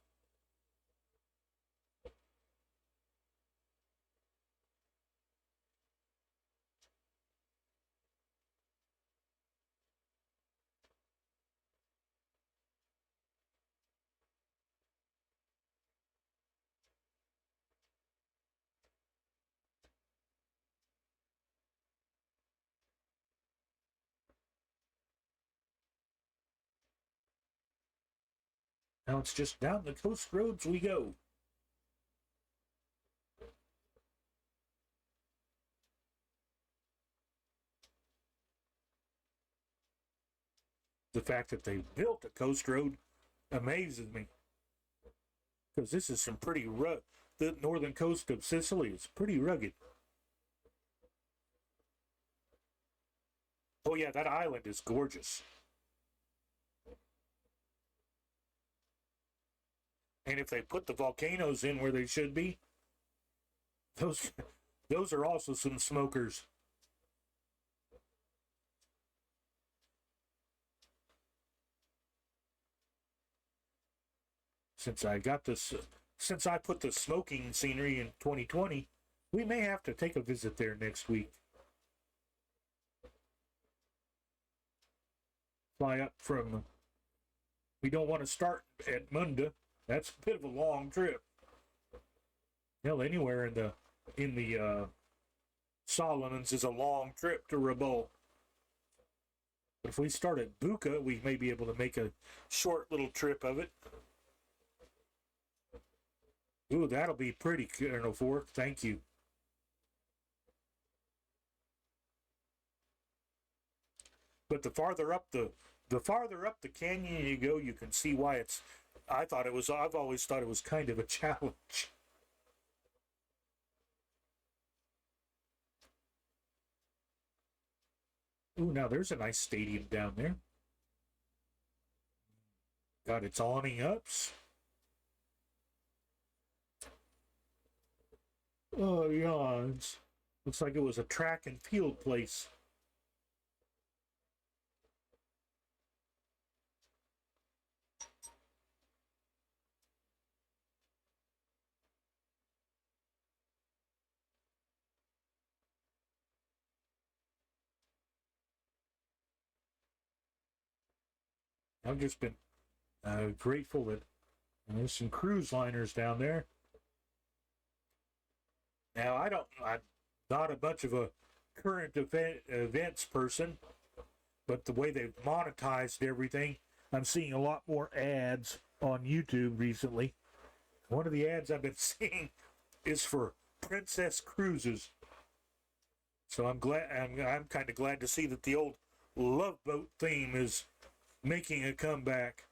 Now it's just down the coast roads we go. The fact that they built a coast road amazes me, because this is some pretty rugged. The northern coast of Sicily is pretty rugged. Oh yeah, that island is gorgeous. And if they put the volcanoes in where they should be, those those are also some smokers. Since I got this, since I put the smoking scenery in 2020, we may have to take a visit there next week. Fly up from. We don't want to start at Munda. That's a bit of a long trip. Hell, anywhere in the Solomons is a long trip to Rabaul. But if we start at Buca, we may be able to make a short little trip of it. Ooh, that'll be pretty, Colonel Fork. Thank you. But the farther up the canyon you go, you can see why it's. I've always thought it was kind of a challenge. Ooh, now there's a nice stadium down there. Got its awning ups. Oh, yeah. Looks like it was a track and field place. I've just been grateful that there's some cruise liners down there. Now, I'm not a bunch of a current events person, but the way they've monetized everything, I'm seeing a lot more ads on YouTube recently. One of the ads I've been seeing is for Princess Cruises. So I'm kind of glad to see that the old Love Boat theme is making a comeback.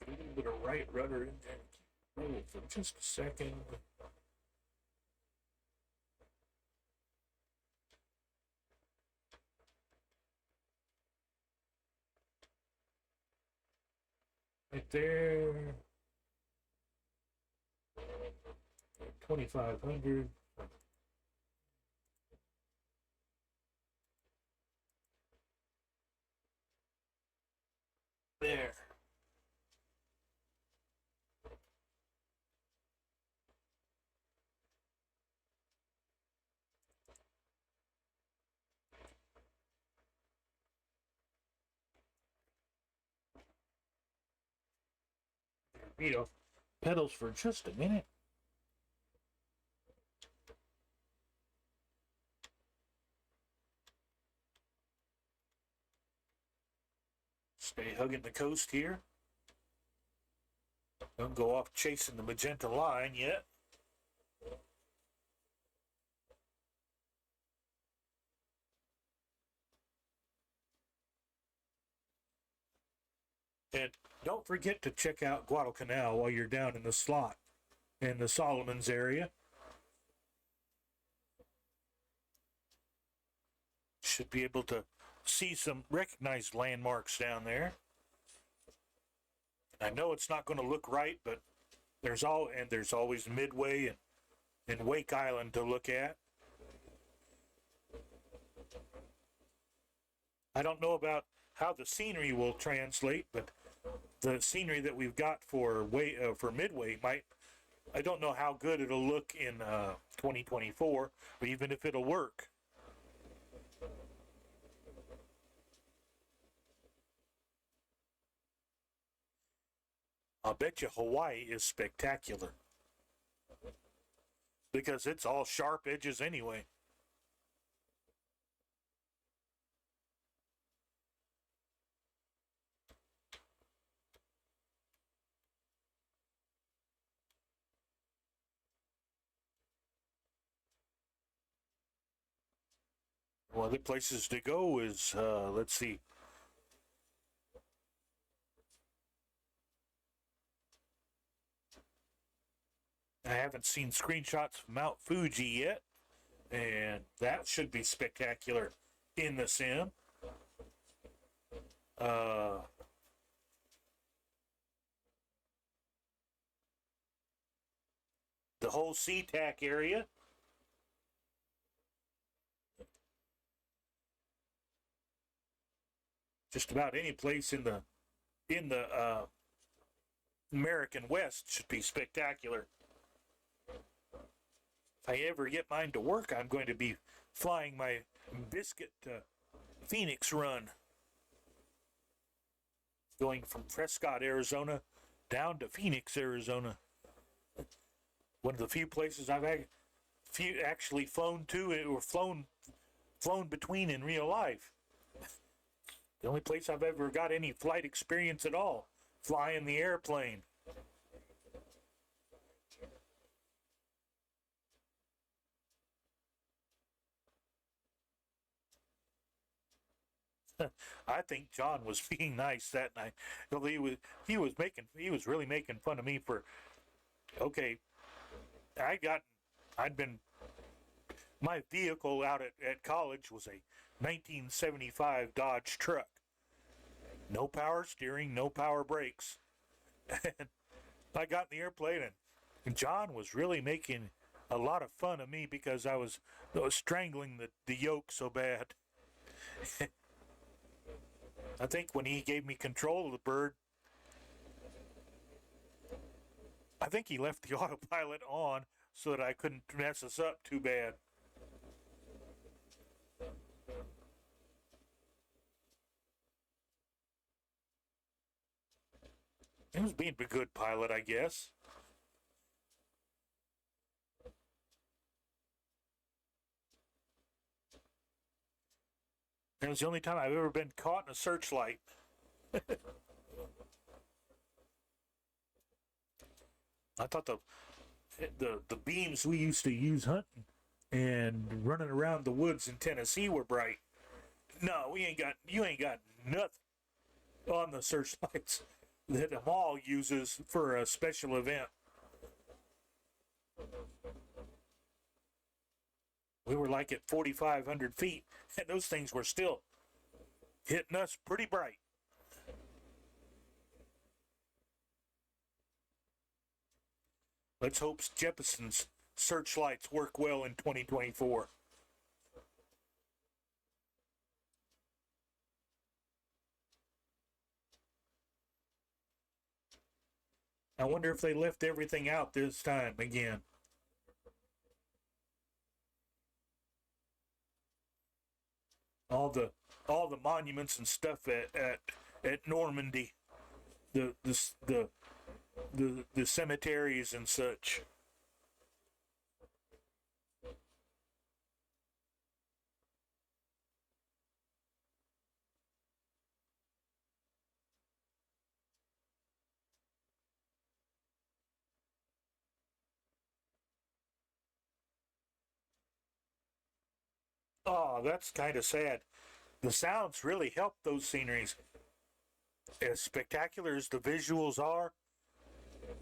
A little bit of right rudder in there. Oh, for just a second. Right there. 2,500. There. Beat off pedals for just a minute. Stay hugging the coast here. Don't go off chasing the magenta line yet. And don't forget to check out Guadalcanal while you're down in the slot in the Solomons area. Should be able to see some recognized landmarks down there. I know it's not going to look right, but there's always Midway and Wake Island to look at. I don't know about how the scenery will translate, but the scenery that we've got for Midway might. I don't know how good it'll look in 2024, or even if it'll work. I'll bet you Hawaii is spectacular because it's all sharp edges anyway. Well, other places to go is, let's see. I haven't seen screenshots of Mount Fuji yet, and that should be spectacular in the sim. Uh, the whole SeaTac area. Just about any place in the American West should be spectacular. If I ever get mine to work, I'm going to be flying my Biscuit Phoenix run, going from Prescott, Arizona, down to Phoenix, Arizona. One of the few places I've actually flown to or flown between in real life. The only place I've ever got any flight experience at all, flying the airplane. I think John was being nice that night. He was really making fun of me for, okay, my vehicle out at college was a 1975 Dodge truck. No power steering, no power brakes. And I got in the airplane, and John was really making a lot of fun of me because I was strangling the yoke so bad. I think when he gave me control of the bird, I think he left the autopilot on so that I couldn't mess us up too bad. He was being a good pilot, I guess. It was the only time I've ever been caught in a searchlight. I thought the beams we used to use hunting and running around the woods in Tennessee were bright. No, you ain't got nothing on the searchlights that the mall uses for a special event. We were like at 4,500 feet, and those things were still hitting us pretty bright. Let's hope Jefferson's searchlights work well in 2024. I wonder if they left everything out this time again. All the monuments and stuff at Normandy, the cemeteries and such. Oh, that's kind of sad. The sounds really help those sceneries. As spectacular as the visuals are,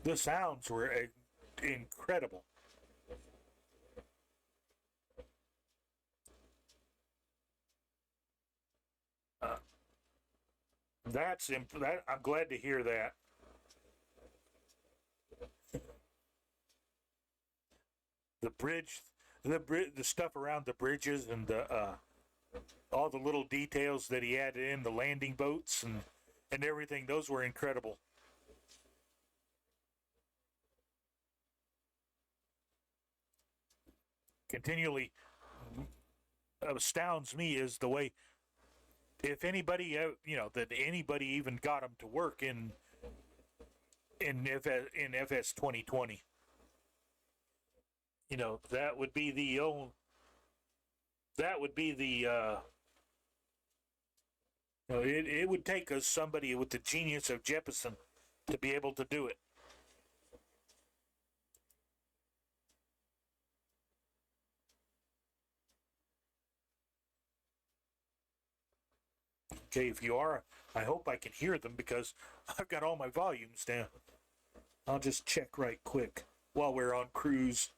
the sounds were incredible. Uh, I'm glad to hear that. The bridge, the stuff around the bridges and the all the little details that he added in, the landing boats and everything, those were incredible. Continually astounds me is the way, if anybody that anybody even got them to work in in FS 2020. You know, that would be the you know, it would take us somebody with the genius of Jeppesen to be able to do it. Okay, if you are, I hope I can hear them because I've got all my volumes down. I'll just check right quick while we're on cruise.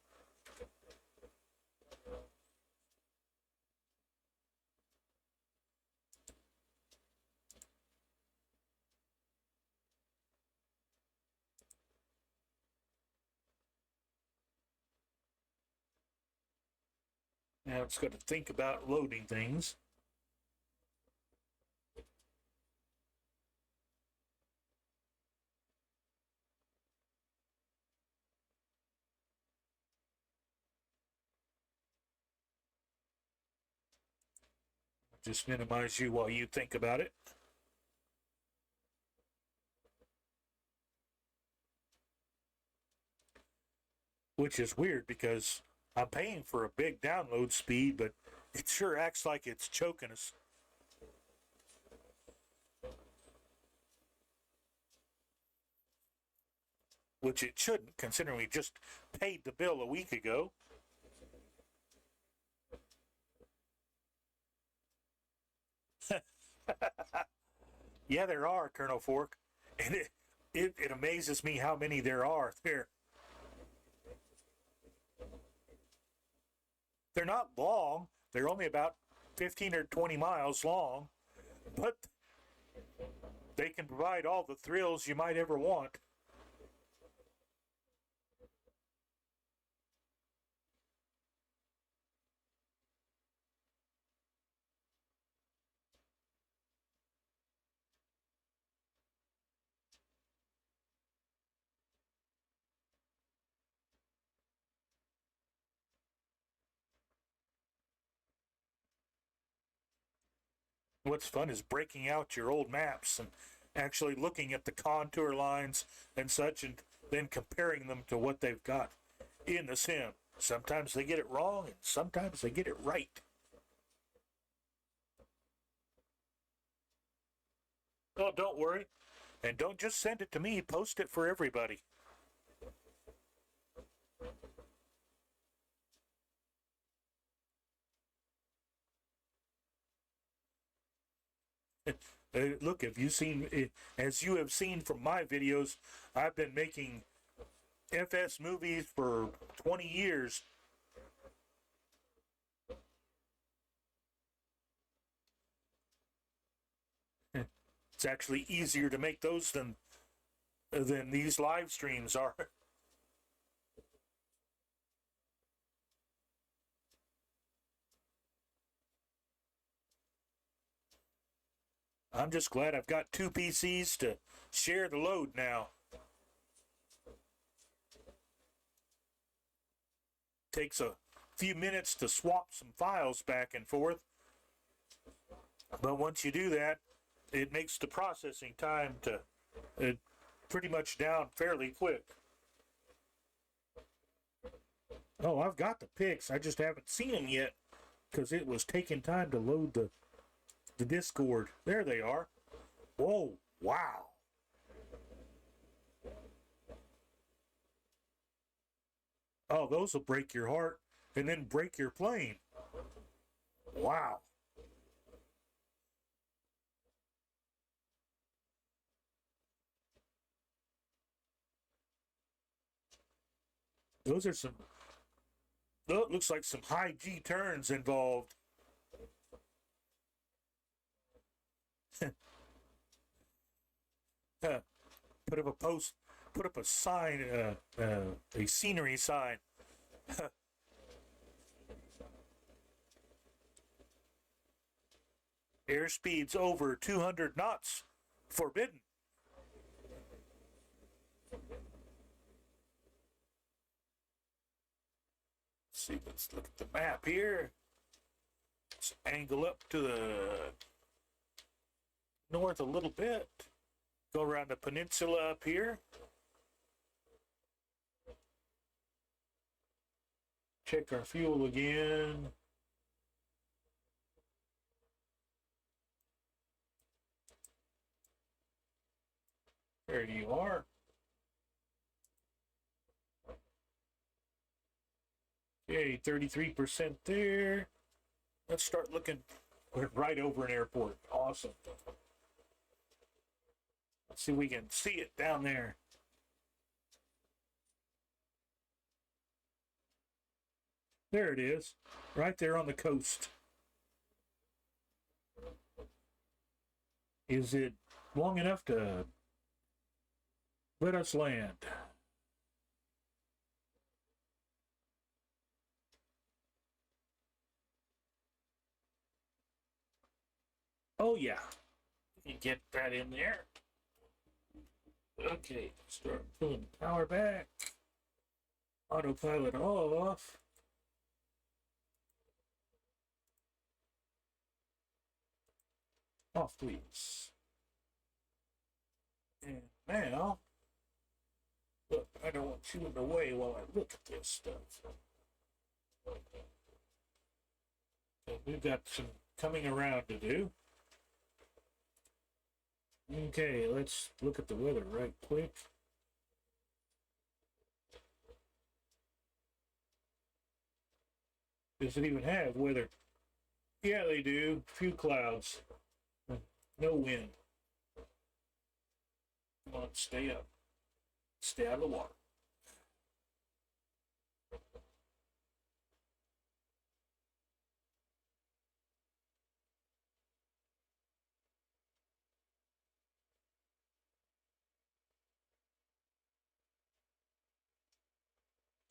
Now it's got to think about loading things. Just minimize you while you think about it. Which is weird because I'm paying for a big download speed, but it sure acts like it's choking us. Which it shouldn't, considering we just paid the bill a week ago. Yeah, there are, Colonel Fork. And it amazes me how many there are there. They're not long. They're only about 15 or 20 miles long. But they can provide all the thrills you might ever want. What's fun is breaking out your old maps and actually looking at the contour lines and such, and then comparing them to what they've got in the sim. Sometimes they get it wrong, and sometimes they get it right. Oh, don't worry. And don't just send it to me, post it for everybody. Look, if you've seen, as you have seen from my videos, I've been making FS movies for 20 years. It's actually easier to make those than these live streams are. I'm just glad I've got two PCs to share the load now. Takes a few minutes to swap some files back and forth, but once you do that, it makes the processing time to pretty much down fairly quick. Oh, I've got the pics. I just haven't seen them yet because it was taking time to load the Discord. There they are. Whoa, wow. Oh, those will break your heart and then break your plane. Wow. Those are some, oh, it looks like some high G turns involved. Put up a post, put up a sign, a scenery sign. Airspeeds over 200 knots forbidden. Let's see, let's look at the map here. Let's angle up to the north a little bit. Go around the peninsula up here. check our fuel again. There you are. Okay, 33% there. Let's start looking. We're right over an airport. Awesome. Let's see if we can see it down there. There it is, right there on the coast. Is it long enough to let us land? Oh yeah, you get that in there. Okay, start pulling the power back. Autopilot off. Off, please. And now, look, I don't want you in the way while I look at this stuff. Okay, we've got some coming around to do. Okay, let's look at the weather right quick. Does it even have weather? Yeah, they do. Few clouds. No wind. Come on, stay up. Stay out of the water.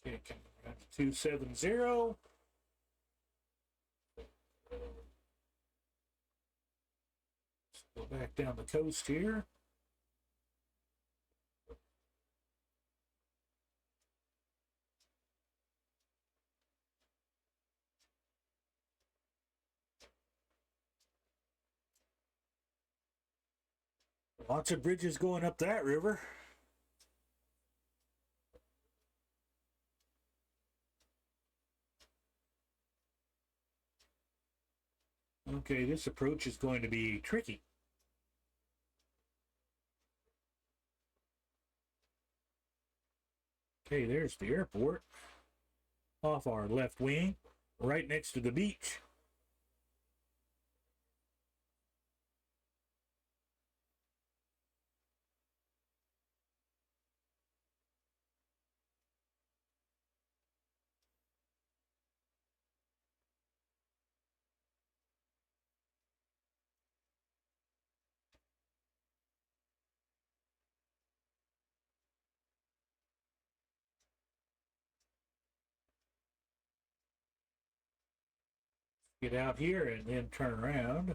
Okay, come around to 270. Let's go back down the coast here. Lots of bridges going up that river. Okay, this approach is going to be tricky. Okay, there's the airport. Off our left wing, right next to the beach. Get out here and then turn around.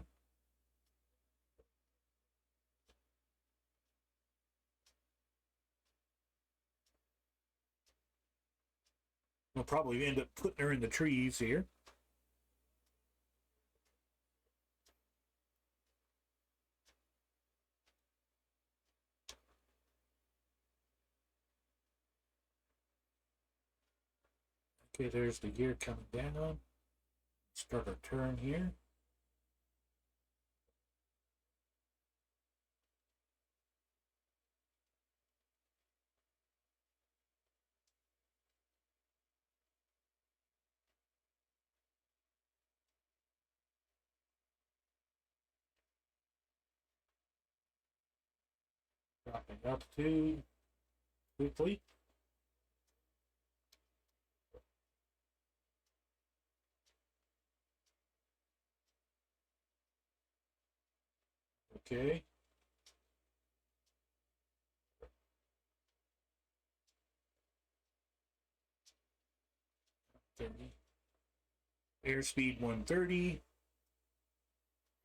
We'll probably end up putting her in the trees here. Okay, there's the gear coming down. Start our turn here. Dropping altitude quickly. Okay. Airspeed 130.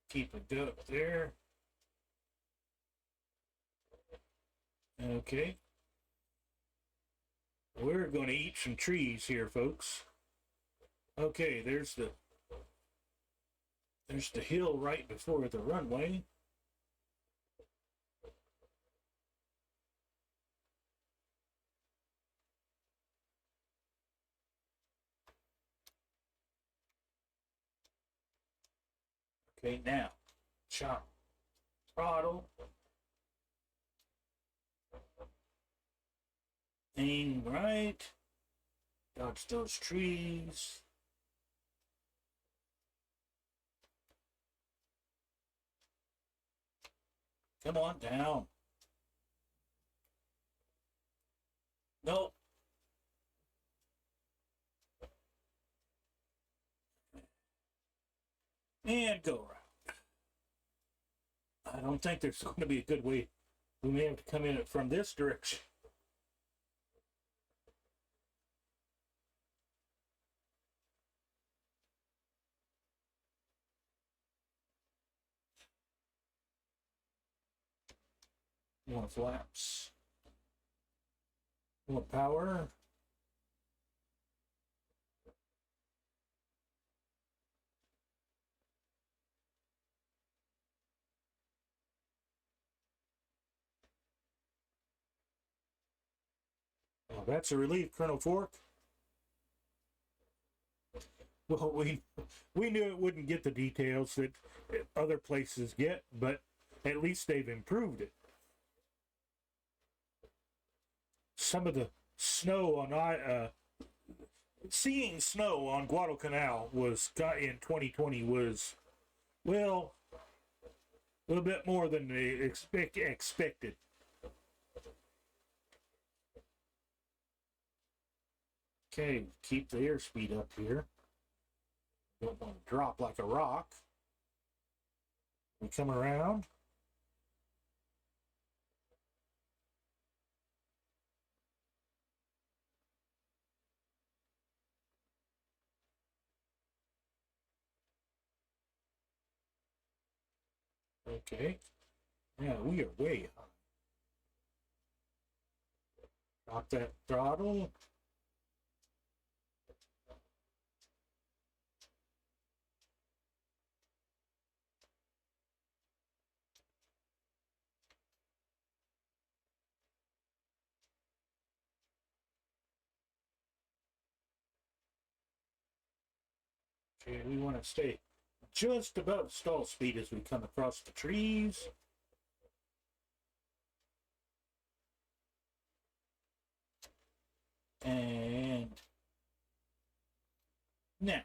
Keep it up there. Okay. We're going to eat some trees here, folks. Okay, there's the hill right before the runway. Okay, now, chop throttle. Aim right. Dodge those trees. Come on down. Nope. And go around. I don't think there's going to be a good way. We may have to come in it from this direction. More flaps. More power. Well, that's a relief, Colonel Fork. Well, we knew it wouldn't get the details that other places get, but at least they've improved it. Some of the snow on seeing snow on Guadalcanal was in 2020 was, well, a little bit more than they expected. Okay, keep the airspeed up here. Don't want to drop like a rock. We come around. Okay. Now we are way high. Drop that throttle. Okay, we want to stay just above stall speed as we come across the trees. And now.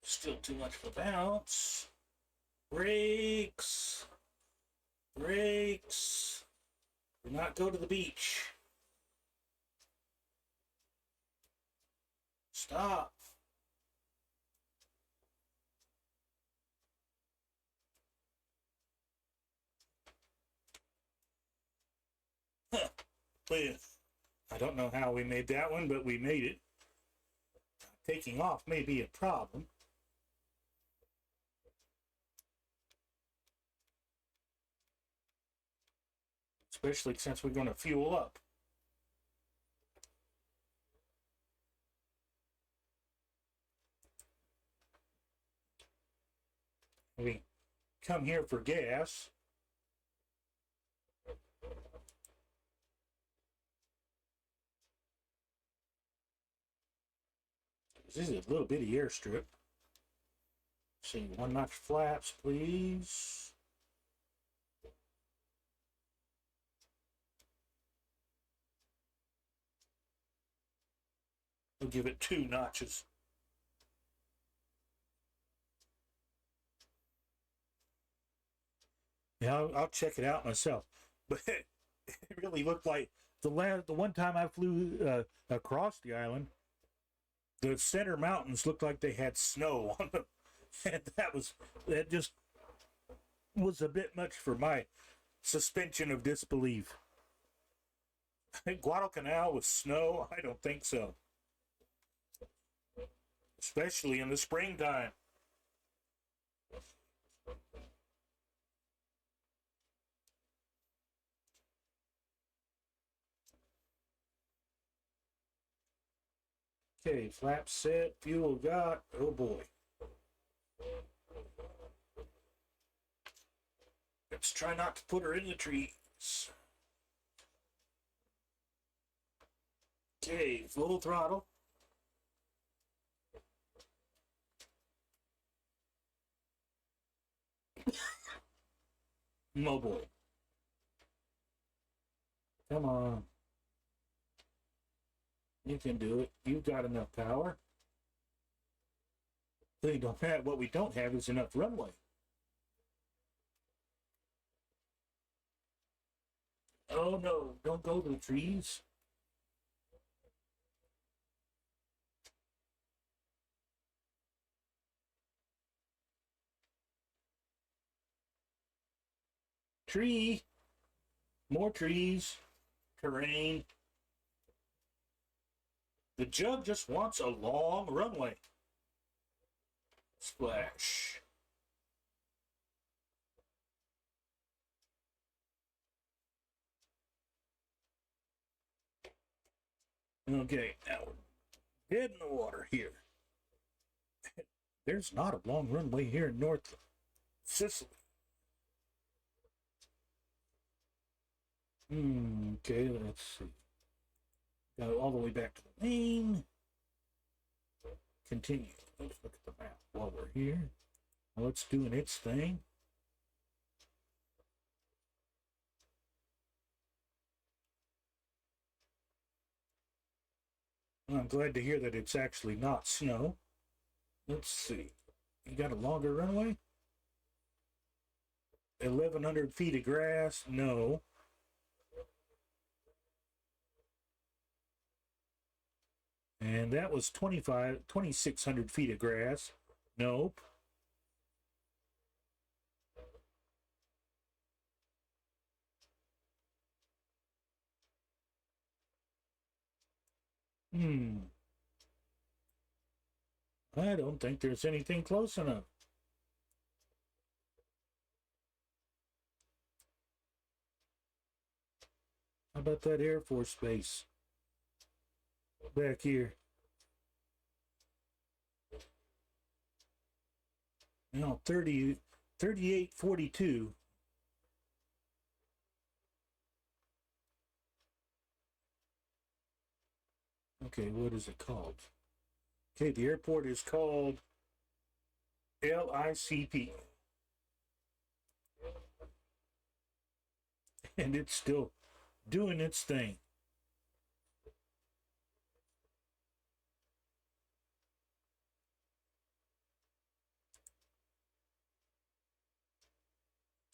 Still too much for bounce. Brakes. Brakes. Do not go to the beach. Stop. Well, I don't know how we made that one, but we made it. Taking off may be a problem. Especially since we're going to fuel up. We come here for gas. This is a little bitty airstrip. See, 1-notch flaps, please. We'll give it 2 notches. Yeah, I'll check it out myself. But it really looked like the one time I flew across the island, the center mountains looked like they had snow on them. And that just was a bit much for my suspension of disbelief. Guadalcanal with snow? I don't think so. Especially in the springtime. Okay, flap set, fuel got, oh boy. Let's try not to put her in the trees. Okay, full throttle. Mobile. Come on. You can do it. You've got enough power. What we don't have is enough runway. Oh no, don't go to the trees. Tree. More trees. Terrain. The Jug just wants a long runway. Splash. Okay, now we're dead in the water here. There's not a long runway here in North Sicily. Okay, let's see. Go all the way back to the main. Continue. Let's look at the map while we're here. Well, it's doing its thing. Well, I'm glad to hear that it's actually not snow. Let's see. You got a longer runway? 1,100 feet of grass? No. And that was 2,600 feet of grass. Nope. I don't think there's anything close enough. How about that Air Force Base? Back here. Now 3842. Okay, what is it called? Okay, the airport is called LICP. And it's still doing its thing.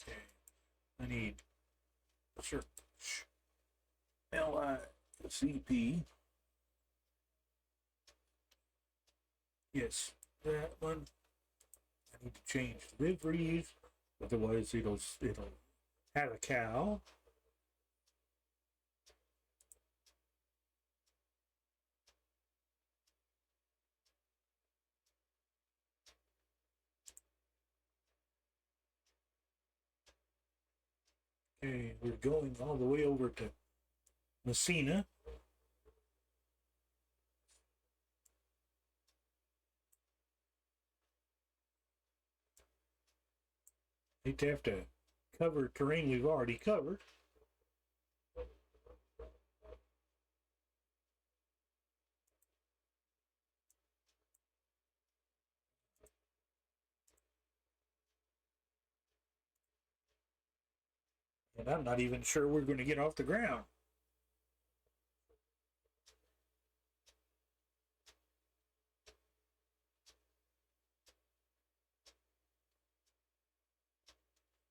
Okay, I need search LICP. Yes, that one. I need to change liveries, otherwise it'll have a cow. Okay, we're going all the way over to Messina. Hate to have to cover terrain we've already covered. And I'm not even sure we're going to get off the ground.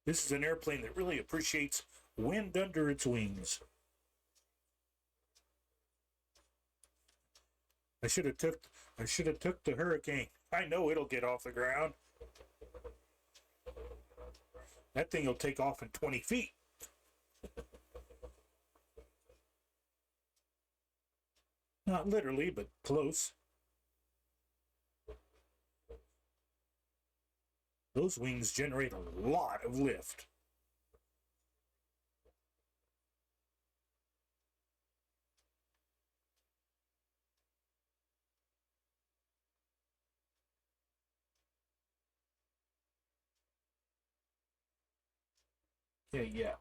This is an airplane that really appreciates wind under its wings. I should have took the Hurricane. I know it'll get off the ground. That thing will take off in 20 feet. Not literally, but close. Those wings generate a lot of lift. Okay, yes.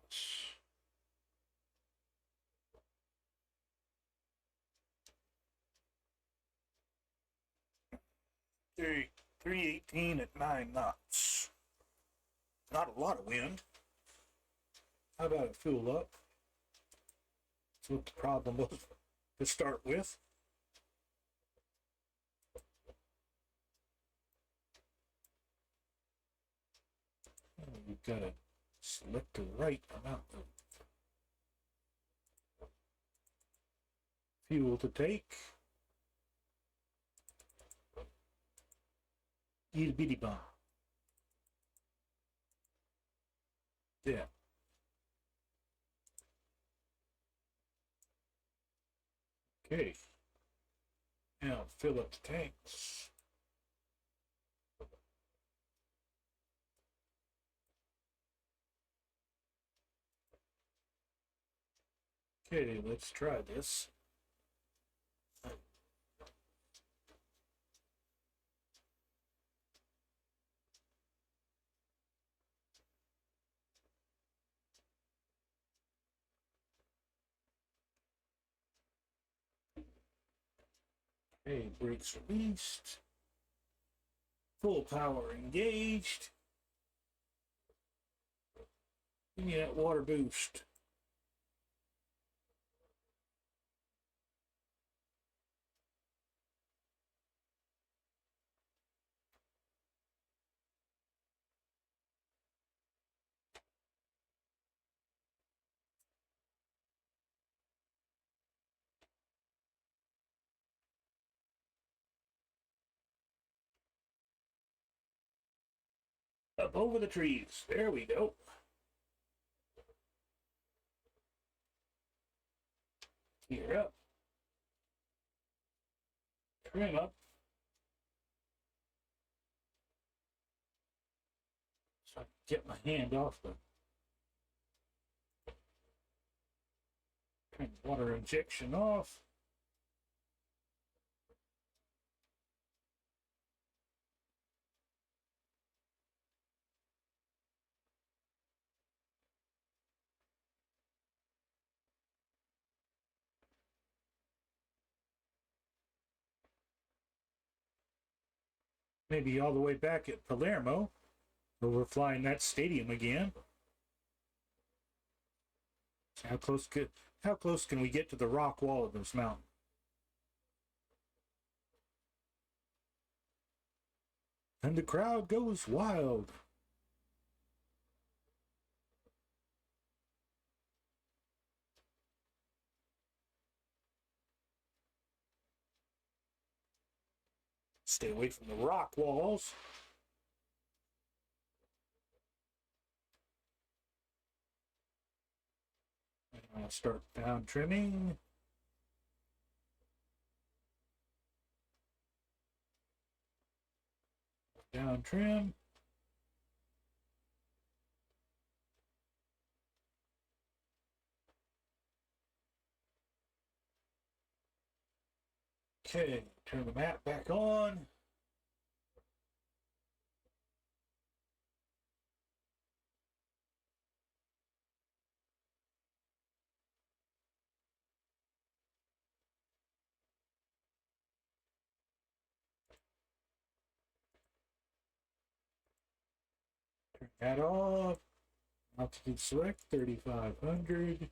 318 at 9 knots. Not a lot of wind. How about it fuel up? That's what the problem was to start with. You've got to select the right amount of fuel to take. Itty bitty bomb. Yeah. Okay. Now fill up the tanks. Okay, let's try this. Okay, brakes released. Full power engaged. Give me that water boost. Up over the trees. There we go. Gear up. Trim up. So I can get my hand off the water injection off. Maybe all the way back at Palermo. Overflying that stadium again. How close can we get to the rock wall of this mountain? And the crowd goes wild. Stay away from the rock walls. I'll start down trimming. Down trim. Okay, turn the map back on. Turn that off. Altitude select 3,500.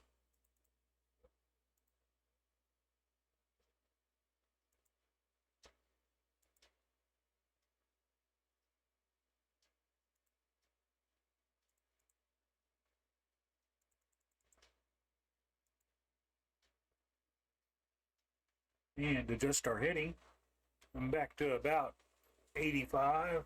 And adjust our heading. I'm back to about 85.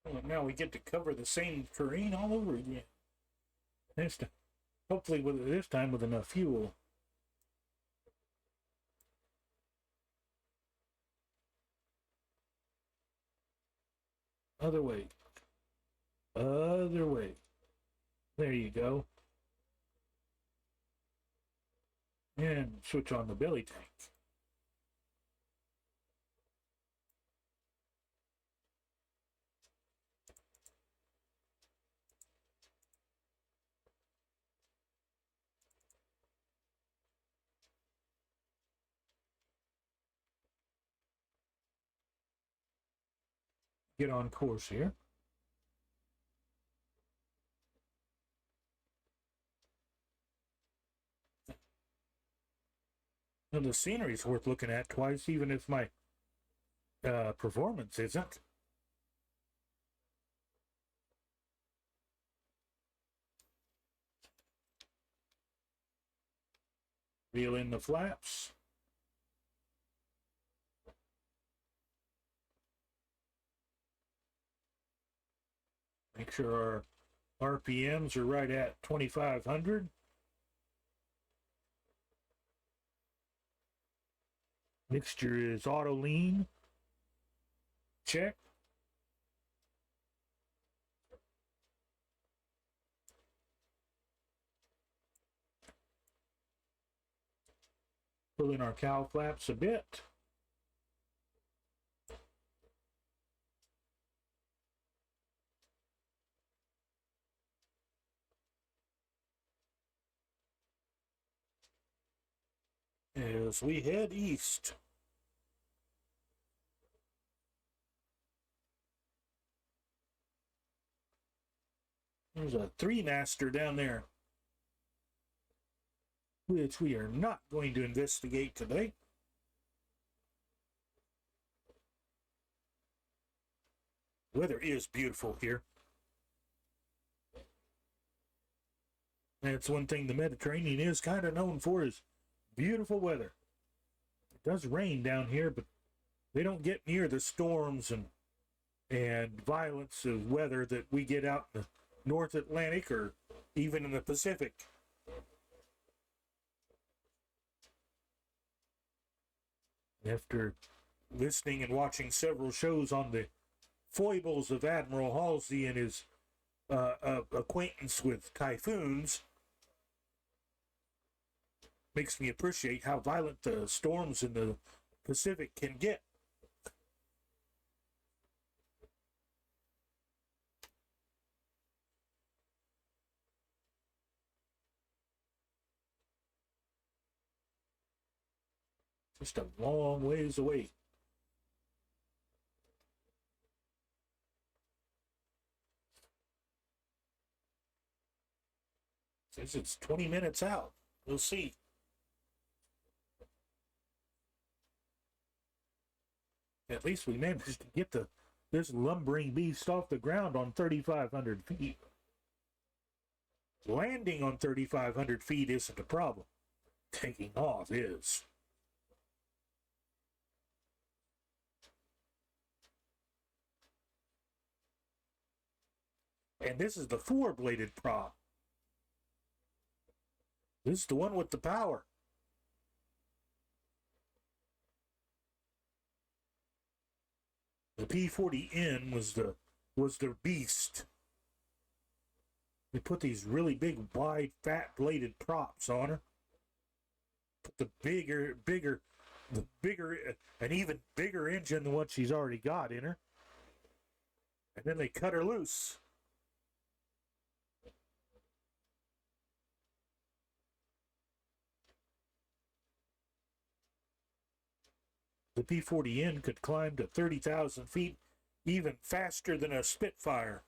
Well, now we get to cover the same terrain all over again. This time, hopefully this time with enough fuel. Other way. Other way. There you go. And switch on the belly tank. Get on course here. And the scenery's worth looking at twice, even if my performance isn't. Reel in the flaps. Make sure our RPMs are right at 2,500. Mixture is auto lean. Check. Pull in our cowl flaps a bit. As we head east. There's a 3-master down there, which we are not going to investigate today. Weather is beautiful here. That's one thing the Mediterranean is kind of known for, is beautiful weather. It does rain down here, but they don't get near the storms and violence of weather that we get out in the North Atlantic or even in the Pacific. After listening and watching several shows on the foibles of Admiral Halsey and his acquaintance with typhoons, makes me appreciate how violent the storms in the Pacific can get. Just a long ways away. Says it's 20 minutes out. We'll see. At least we managed to get this lumbering beast off the ground on 3,500 feet. Landing on 3,500 feet isn't a problem. Taking off is. And this is the 4-bladed prop. This is the one with the power. The P40N was the beast. They put these really big, wide, fat-bladed props on her. Put the bigger, an even bigger engine than what she's already got in her. And then they cut her loose. The P40N could climb to 30,000 feet even faster than a Spitfire.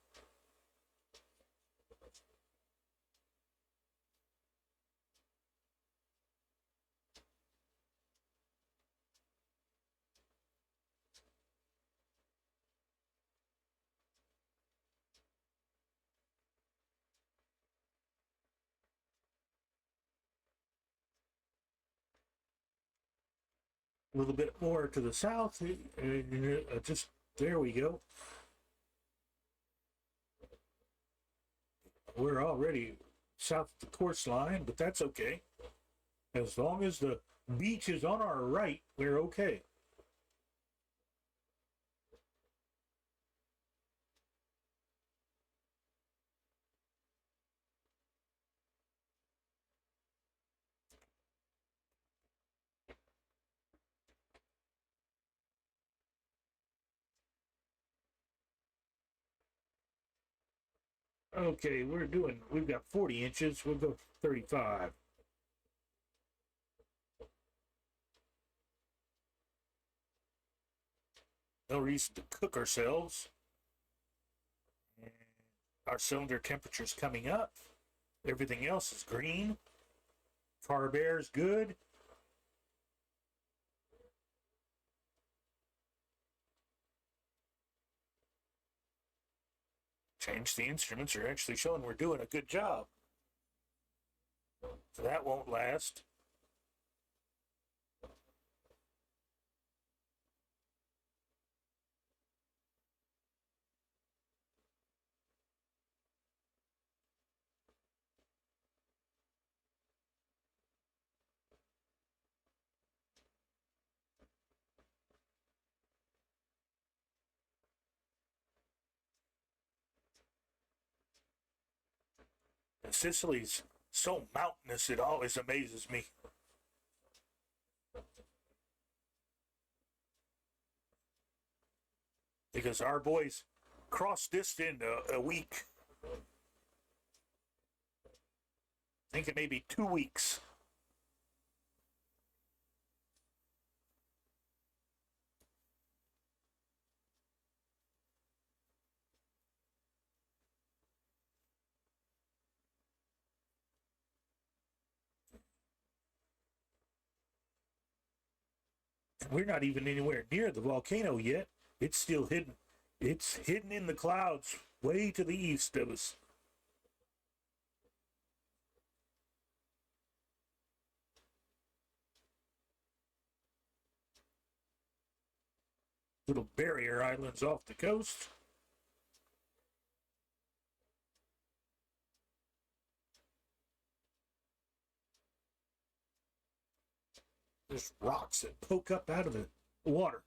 A little bit more to the south, just there we go. We're already south of the course line, but that's okay. As long as the beach is on our right, we're okay. Okay, we've got 40 inches. We'll go 35. No reason to cook ourselves. And our cylinder temperature's coming up. Everything else is green. Carb air is good. Change the instruments are actually showing we're doing a good job. So that won't last. And Sicily's so mountainous, it always amazes me. Because our boys crossed this in a week. I think it may be 2 weeks. We're not even anywhere near the volcano yet. It's still hidden. It's hidden in the clouds way to the east of us. Little barrier islands off the coast. There's rocks that poke up out of the water.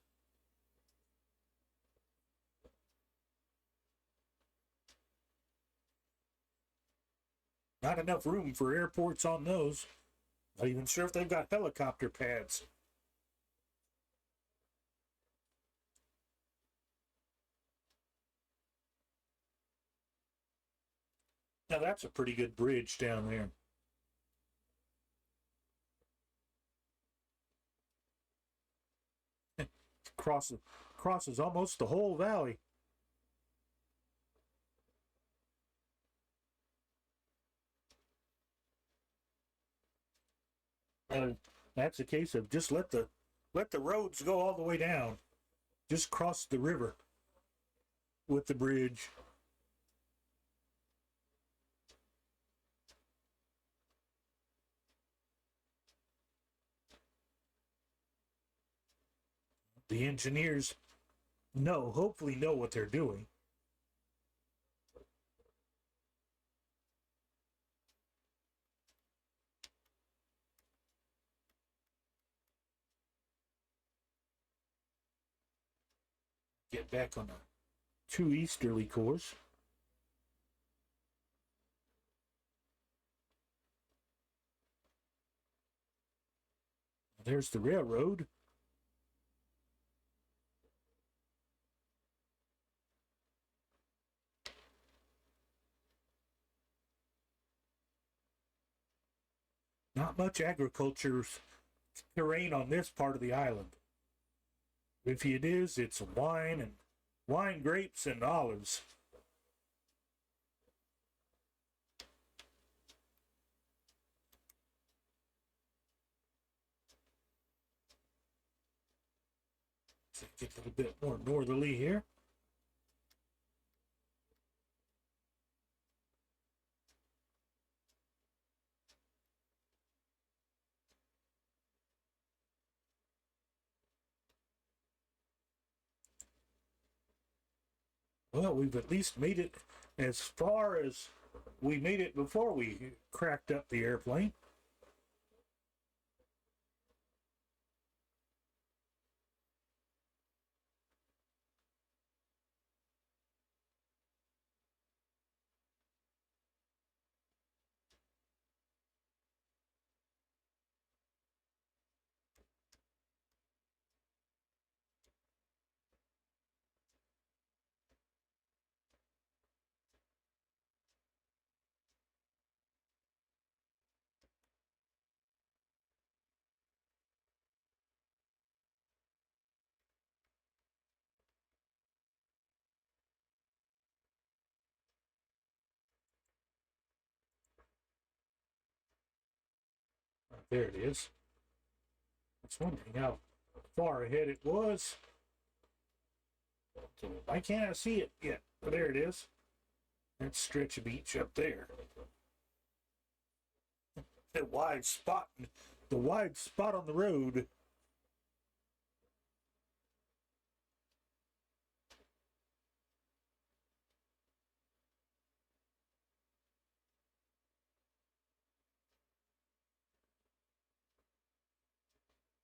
Not enough room for airports on those. Not even sure if they've got helicopter pads. Now that's a pretty good bridge down there. Crosses almost the whole valley. That's a case of just let the roads go all the way down. Just cross the river with the bridge. The engineers hopefully know what they're doing. Get back on a 2 easterly course. There's the railroad. Not much agriculture terrain on this part of the island. If it is, it's wine, grapes, and olives. So get a little bit more northerly here. Well, we've at least made it as far as we made it before we cracked up the airplane. There it is. I was wondering how far ahead it was. So why can't I see it yet? But there it is. That stretch of beach up there. The wide spot on the road.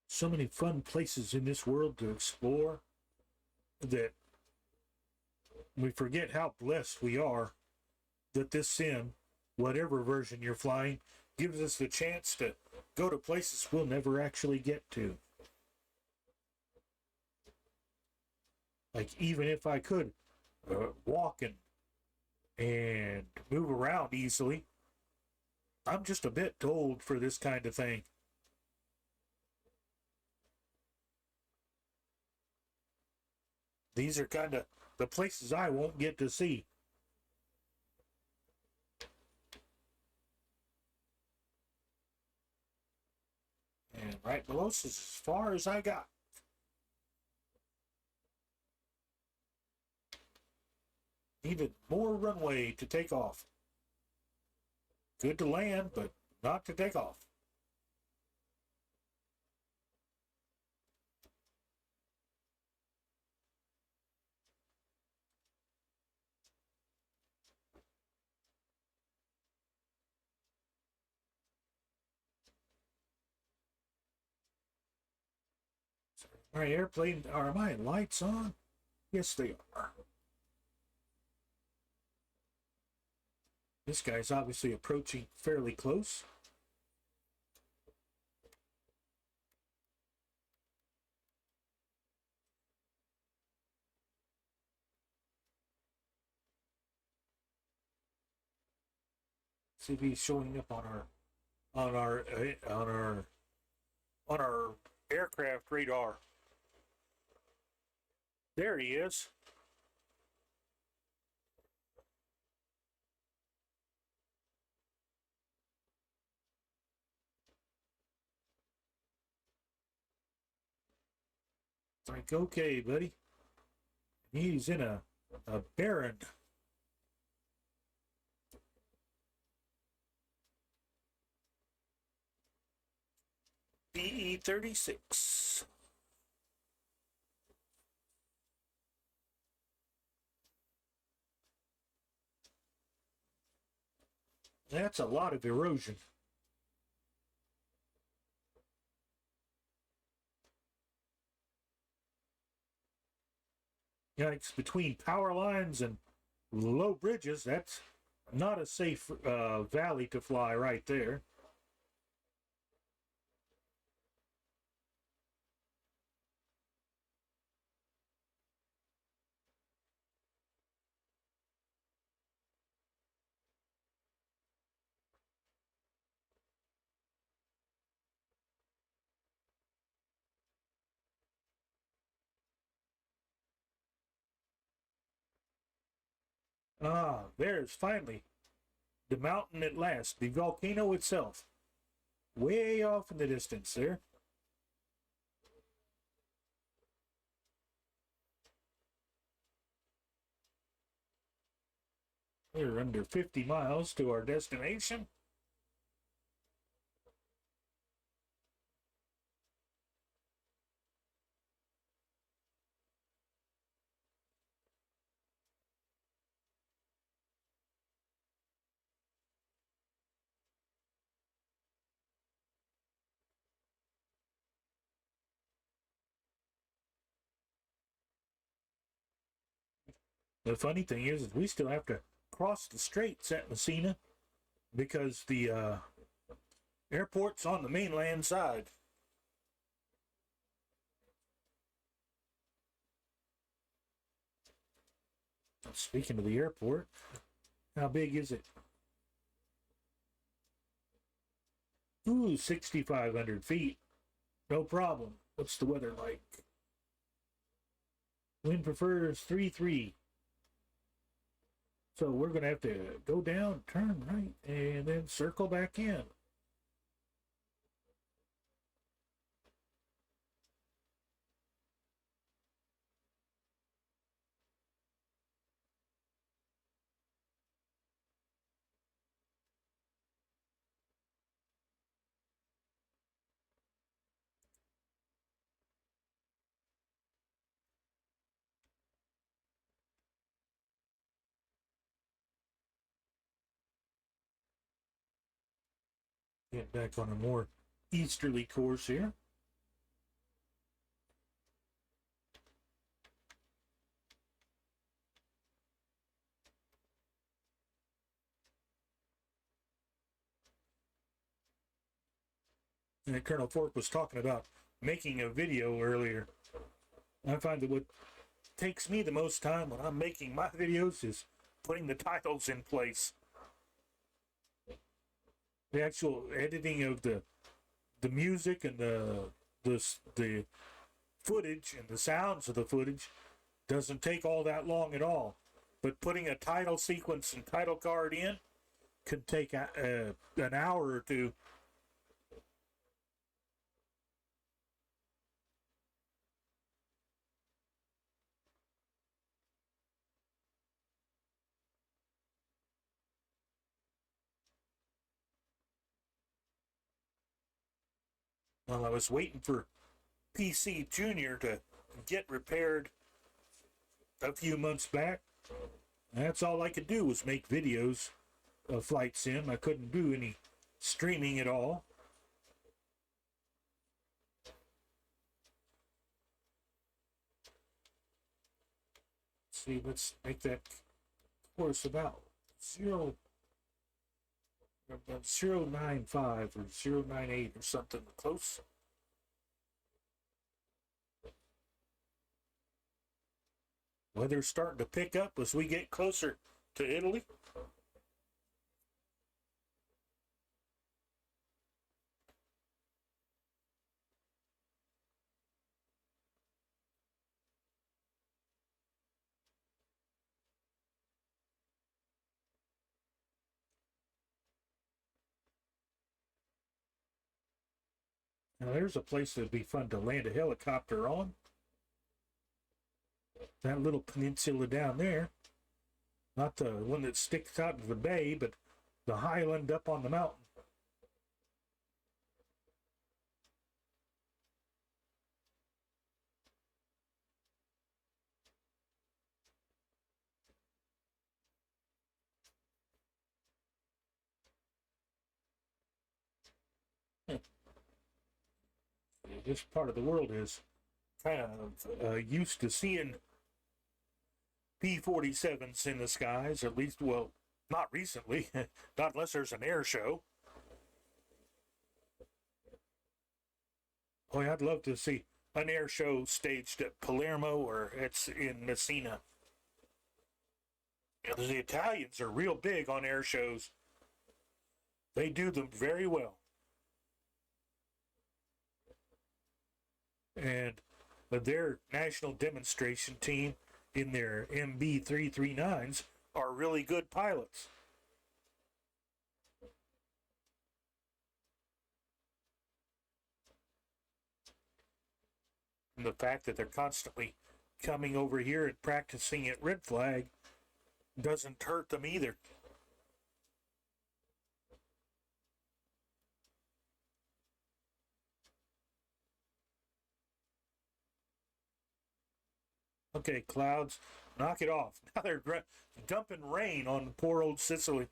So many fun places in this world to explore that we forget how blessed we are that this sim, whatever version you're flying, gives us the chance to go to places we'll never actually get to. Like, even if I could walk and move around easily, I'm just a bit old for this kind of thing. These are kind of the places I won't get to see. And right below us is as far as I got. Needed more runway to take off. Good to land, but not to take off. My airplane, are my lights on? Yes, they are. This guy's obviously approaching fairly close. See if he's showing up on our aircraft radar. There he is. It's like, okay, buddy. He's in a barren. BE-36. That's a lot of erosion. Yikes, between power lines and low bridges, that's not a safe valley to fly right there. Ah, there's finally the mountain at last, the volcano itself. Way off in the distance there. We're under 50 miles to our destination. The funny thing is we still have to cross the straits at Messina because the airport's on the mainland side. Speaking of the airport, how big is it? Ooh, 6,500 feet. No problem. What's the weather like? Wind prefers 3-3. So we're going to have to go down, turn right, and then circle back in. Get back on a more easterly course here. And Colonel Fork was talking about making a video earlier. I find that what takes me the most time when I'm making my videos is putting the titles in place. The actual editing of the music and the footage and the sounds of the footage doesn't take all that long at all. But putting a title sequence and title card in can take an hour or two. Well, I was waiting for PC Junior to get repaired a few months back. That's all I could do was make videos of Flight Sim. I couldn't do any streaming at all. Let's see, let's make that course about 0.095 or 0.98 or something close. Weather's starting to pick up as we get closer to Italy. Now there's a place that'd be fun to land a helicopter on. That little peninsula down there. Not the one that sticks out of the bay, but the highland up on the mountain. This part of the world is kind of used to seeing P-47s in the skies, at least, well, not recently, not unless there's an air show. Boy, I'd love to see an air show staged at Palermo or it's in Messina. You know, the Italians are real big on air shows. They do them very well. And their national demonstration team in their MB339s are really good pilots. And the fact that they're constantly coming over here and practicing at Red Flag doesn't hurt them either. Okay, clouds, knock it off. Now they're dumping rain on poor old Sicily.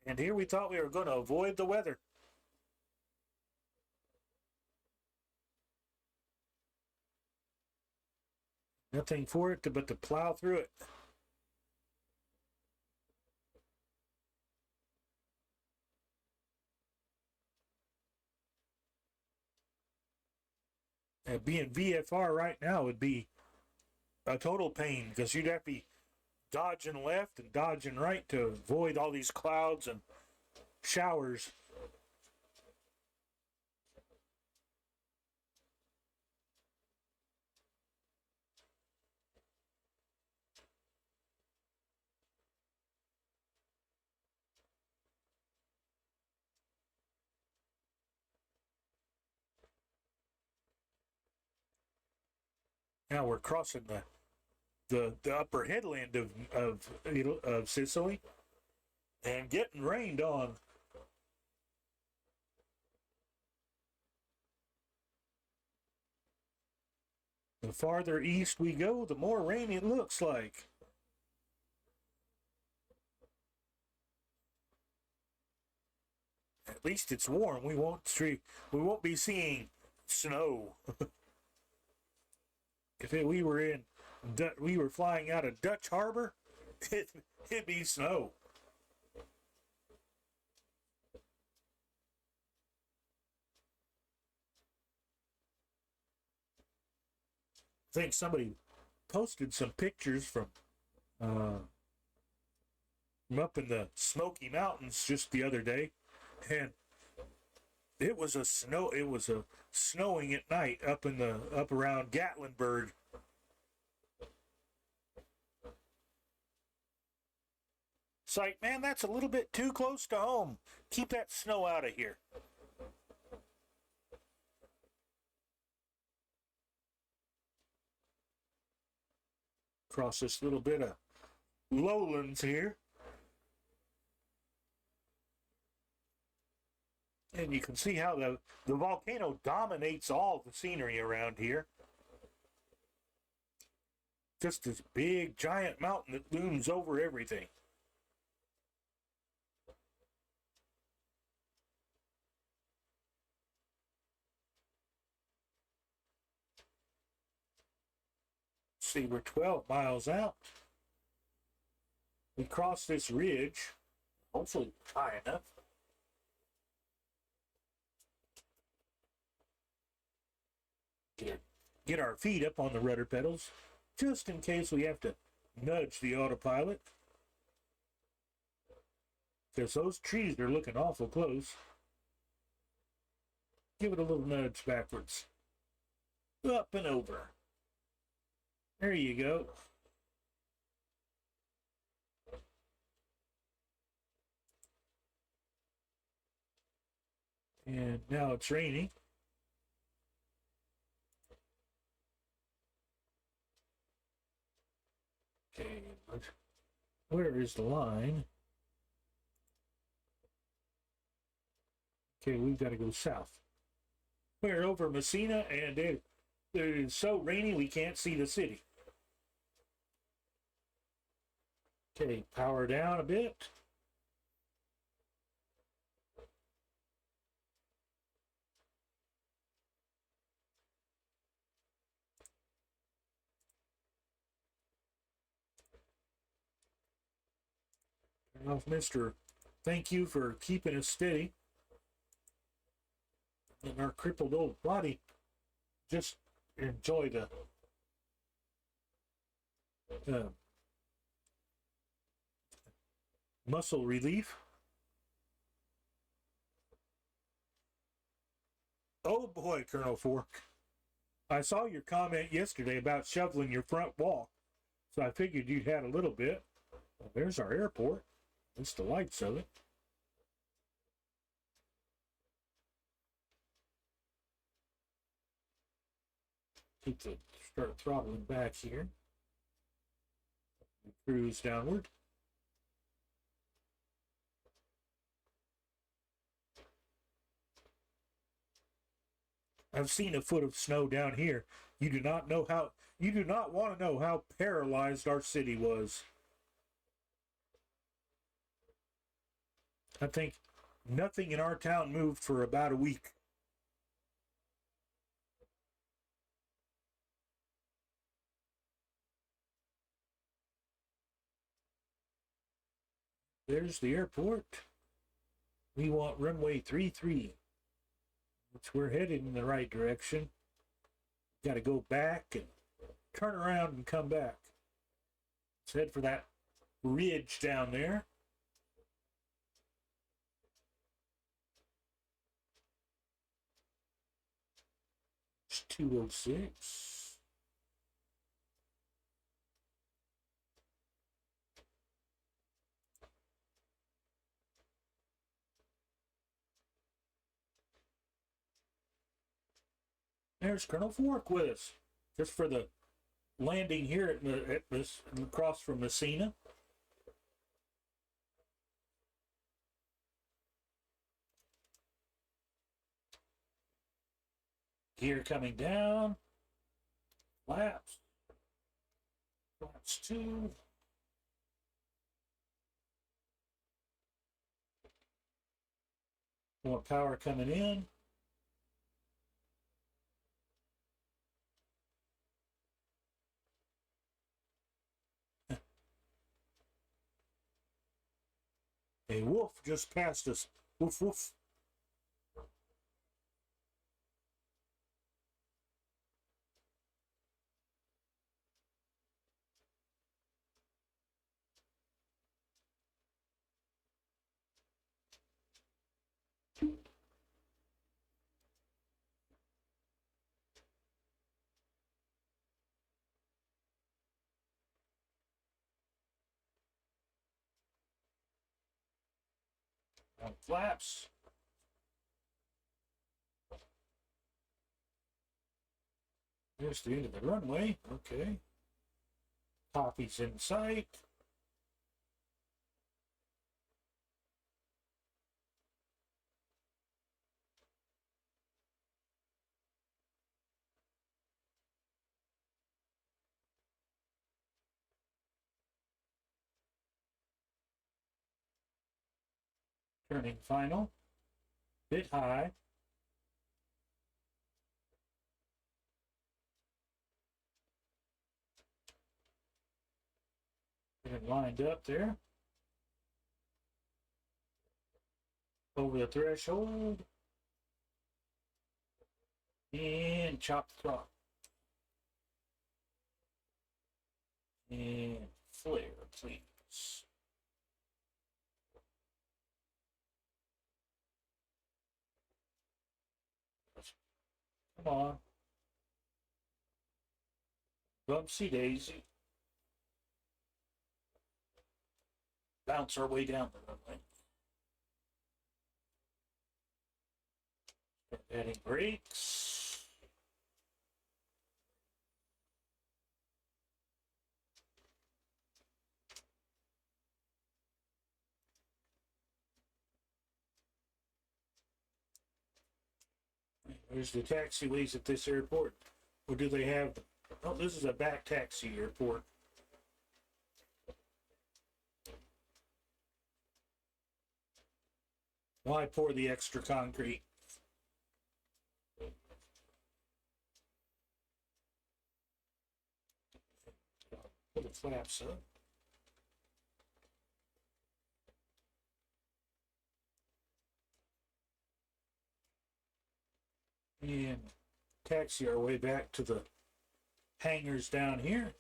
And here we thought we were going to avoid the weather. Nothing for it but to plow through it. And being VFR right now would be a total pain because you'd have to be dodging left and dodging right to avoid all these clouds and showers. Now we're crossing the upper headland of Sicily and getting rained on. The farther east we go, the more rain it looks like. At least it's warm. We won't be seeing snow. If we were flying out of Dutch Harbor, it'd be snow. I think somebody posted some pictures from up in the Smoky Mountains just the other day, and it was a snowing at night up around Gatlinburg. It's like, man, that's a little bit too close to home. Keep that snow out of here. Across this little bit of lowlands here. And you can see how the volcano dominates all the scenery around here. Just this big, giant mountain that looms over everything. See, we're 12 miles out. We cross this ridge, hopefully high enough. Get our feet up on the rudder pedals, just in case we have to nudge the autopilot. Because those trees are looking awful close. Give it a little nudge backwards. Up and over. There you go. And now it's raining. Okay, but where is the line? Okay, we've got to go south. We're over Messina, and it is so rainy we can't see the city. Okay, power down a bit. Turn off Mr. Thank you for keeping us steady. And our crippled old body just enjoy the muscle relief. Oh boy, Colonel Fork. I saw your comment yesterday about shoveling your front walk, so I figured you'd had a little bit. Well, there's our airport. That's the lights of it. Start throttling back here. Cruise downward. I've seen a foot of snow down here. You do not want to know how paralyzed our city was. I think nothing in our town moved for about a week. There's the airport. We want runway 33, which we're headed in the right direction. Got to go back and turn around and come back. Let's head for that ridge down there. It's 206. There's Colonel Fork with us, just for the landing here across from Messina. Gear coming down. Flaps. Flaps 2. More power coming in. A wolf just passed us. Woof, woof. Flaps. There's the end of the runway. Okay. Poppy's in sight. Turning final. Bit high. Getting lined up there. Over the threshold. And chop the throttle. And flare, please. Come on. Bumpsy daisy. Bounce our way down the runway. Adding brakes. There's the taxiways at this airport. Or do they have... Oh, this is a back taxi airport. Why pour the extra concrete? Put the flaps up. And taxi our way back to the hangars down here.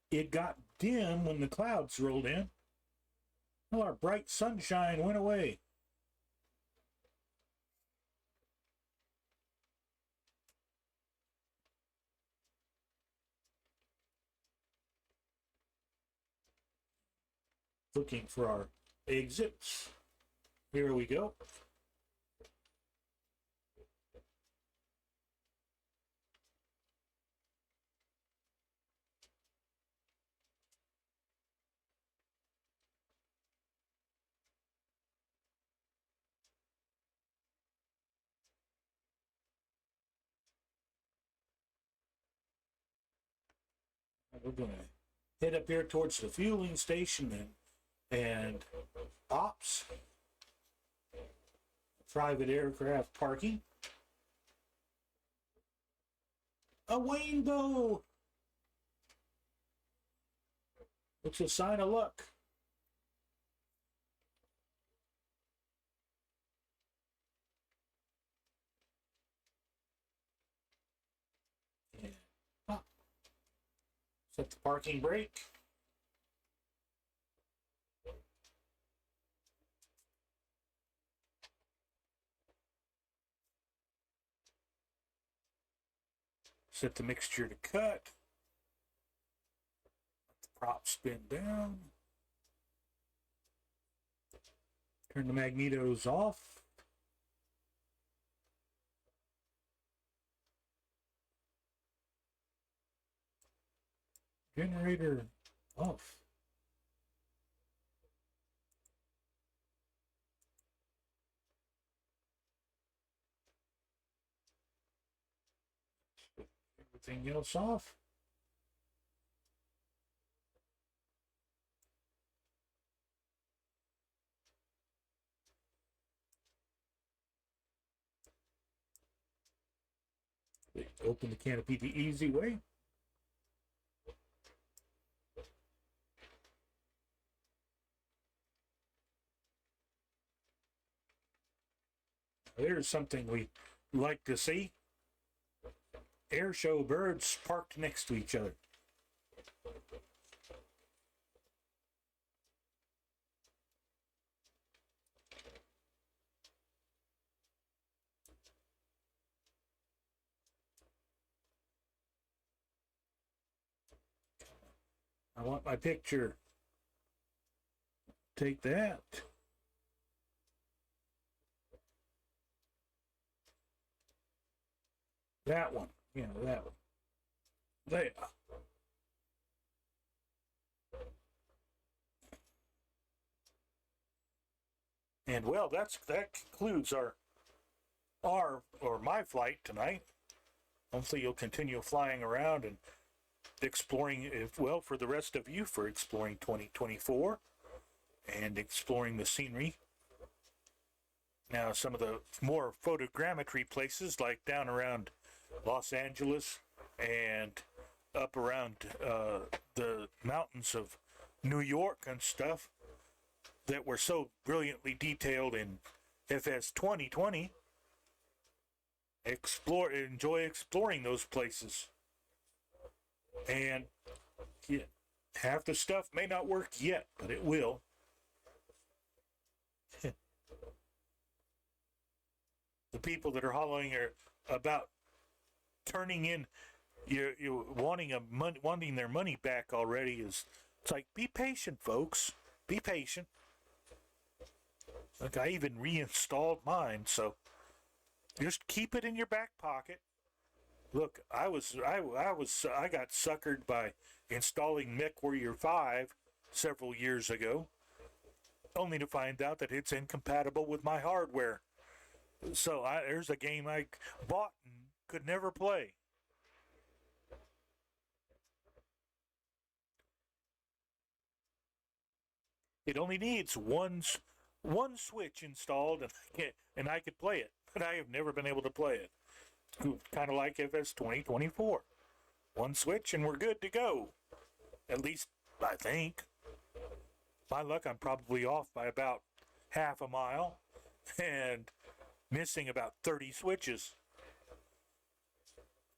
It got dim when the clouds rolled in. Well, our bright sunshine went away. Looking for our exits. Here we go. We're going to head up here towards the fueling station and ops. Private aircraft parking. A rainbow! It's a sign of luck. Set the parking brake. Set the mixture to cut. Let the prop spin down. Turn the magnetos off. Generator off. Everything else off. Open the canopy the easy way. There's something we like to see. Air show birds parked next to each other. I want my picture. Take that. That one. Yeah, that one. There. And well, that concludes our or my flight tonight. Hopefully you'll continue flying around and exploring, well, for the rest of you, for exploring 2024 and exploring the scenery. Now, some of the more photogrammetry places, like down around Los Angeles and up around the mountains of New York and stuff, that were so brilliantly detailed in FS2020. Enjoy exploring those places. And yeah, half the stuff may not work yet, but it will. The people that are hollering about turning in, you wanting their money back already, it's like, be patient, folks. Be patient. Like, I even reinstalled mine, so just keep it in your back pocket. Look, I got suckered by installing MechWarrior 5 several years ago, only to find out that it's incompatible with my hardware. So there's a game I bought and could never play. It only needs one switch installed, and I could play it, but I have never been able to play it. It's kind of like FS2024. One switch and we're good to go. At least, I think. By luck, I'm probably off by about half a mile and missing about 30 switches.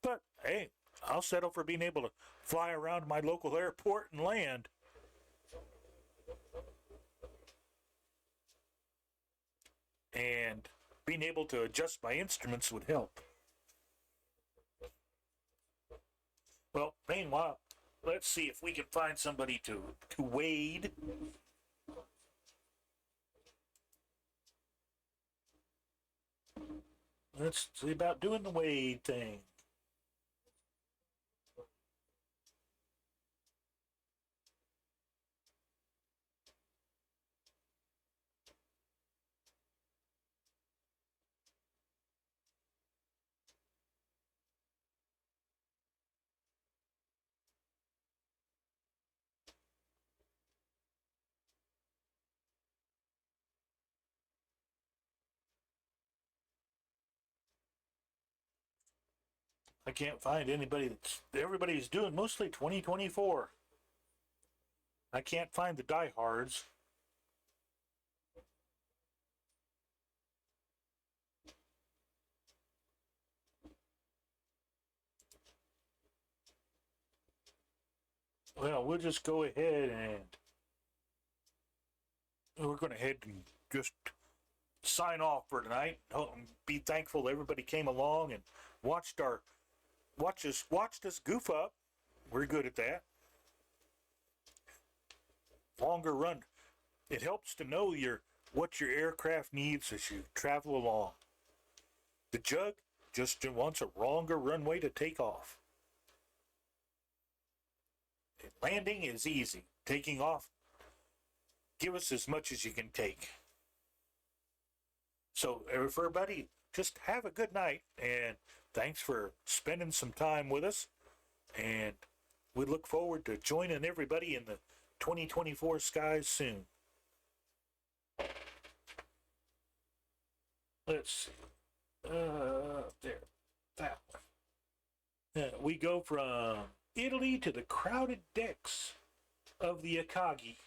But hey, I'll settle for being able to fly around my local airport and land. And being able to adjust my instruments would help. Well, meanwhile, let's see if we can find somebody to wade. Let's see about doing the wade thing. I can't find anybody everybody's doing mostly 2024. I can't find the diehards. Well, we'll just go ahead and we're going to head and just sign off for tonight. Be thankful everybody came along and watched us goof up. We're good at that. Longer run. It helps to know what your aircraft needs as you travel along. The Jug just wants a longer runway to take off. Landing is easy. Taking off, give us as much as you can take. So everybody, just have a good night, and thanks for spending some time with us. And we look forward to joining everybody in the 2024 skies soon. Let's see. There. That one. we go from Italy to the crowded decks of the Akagi.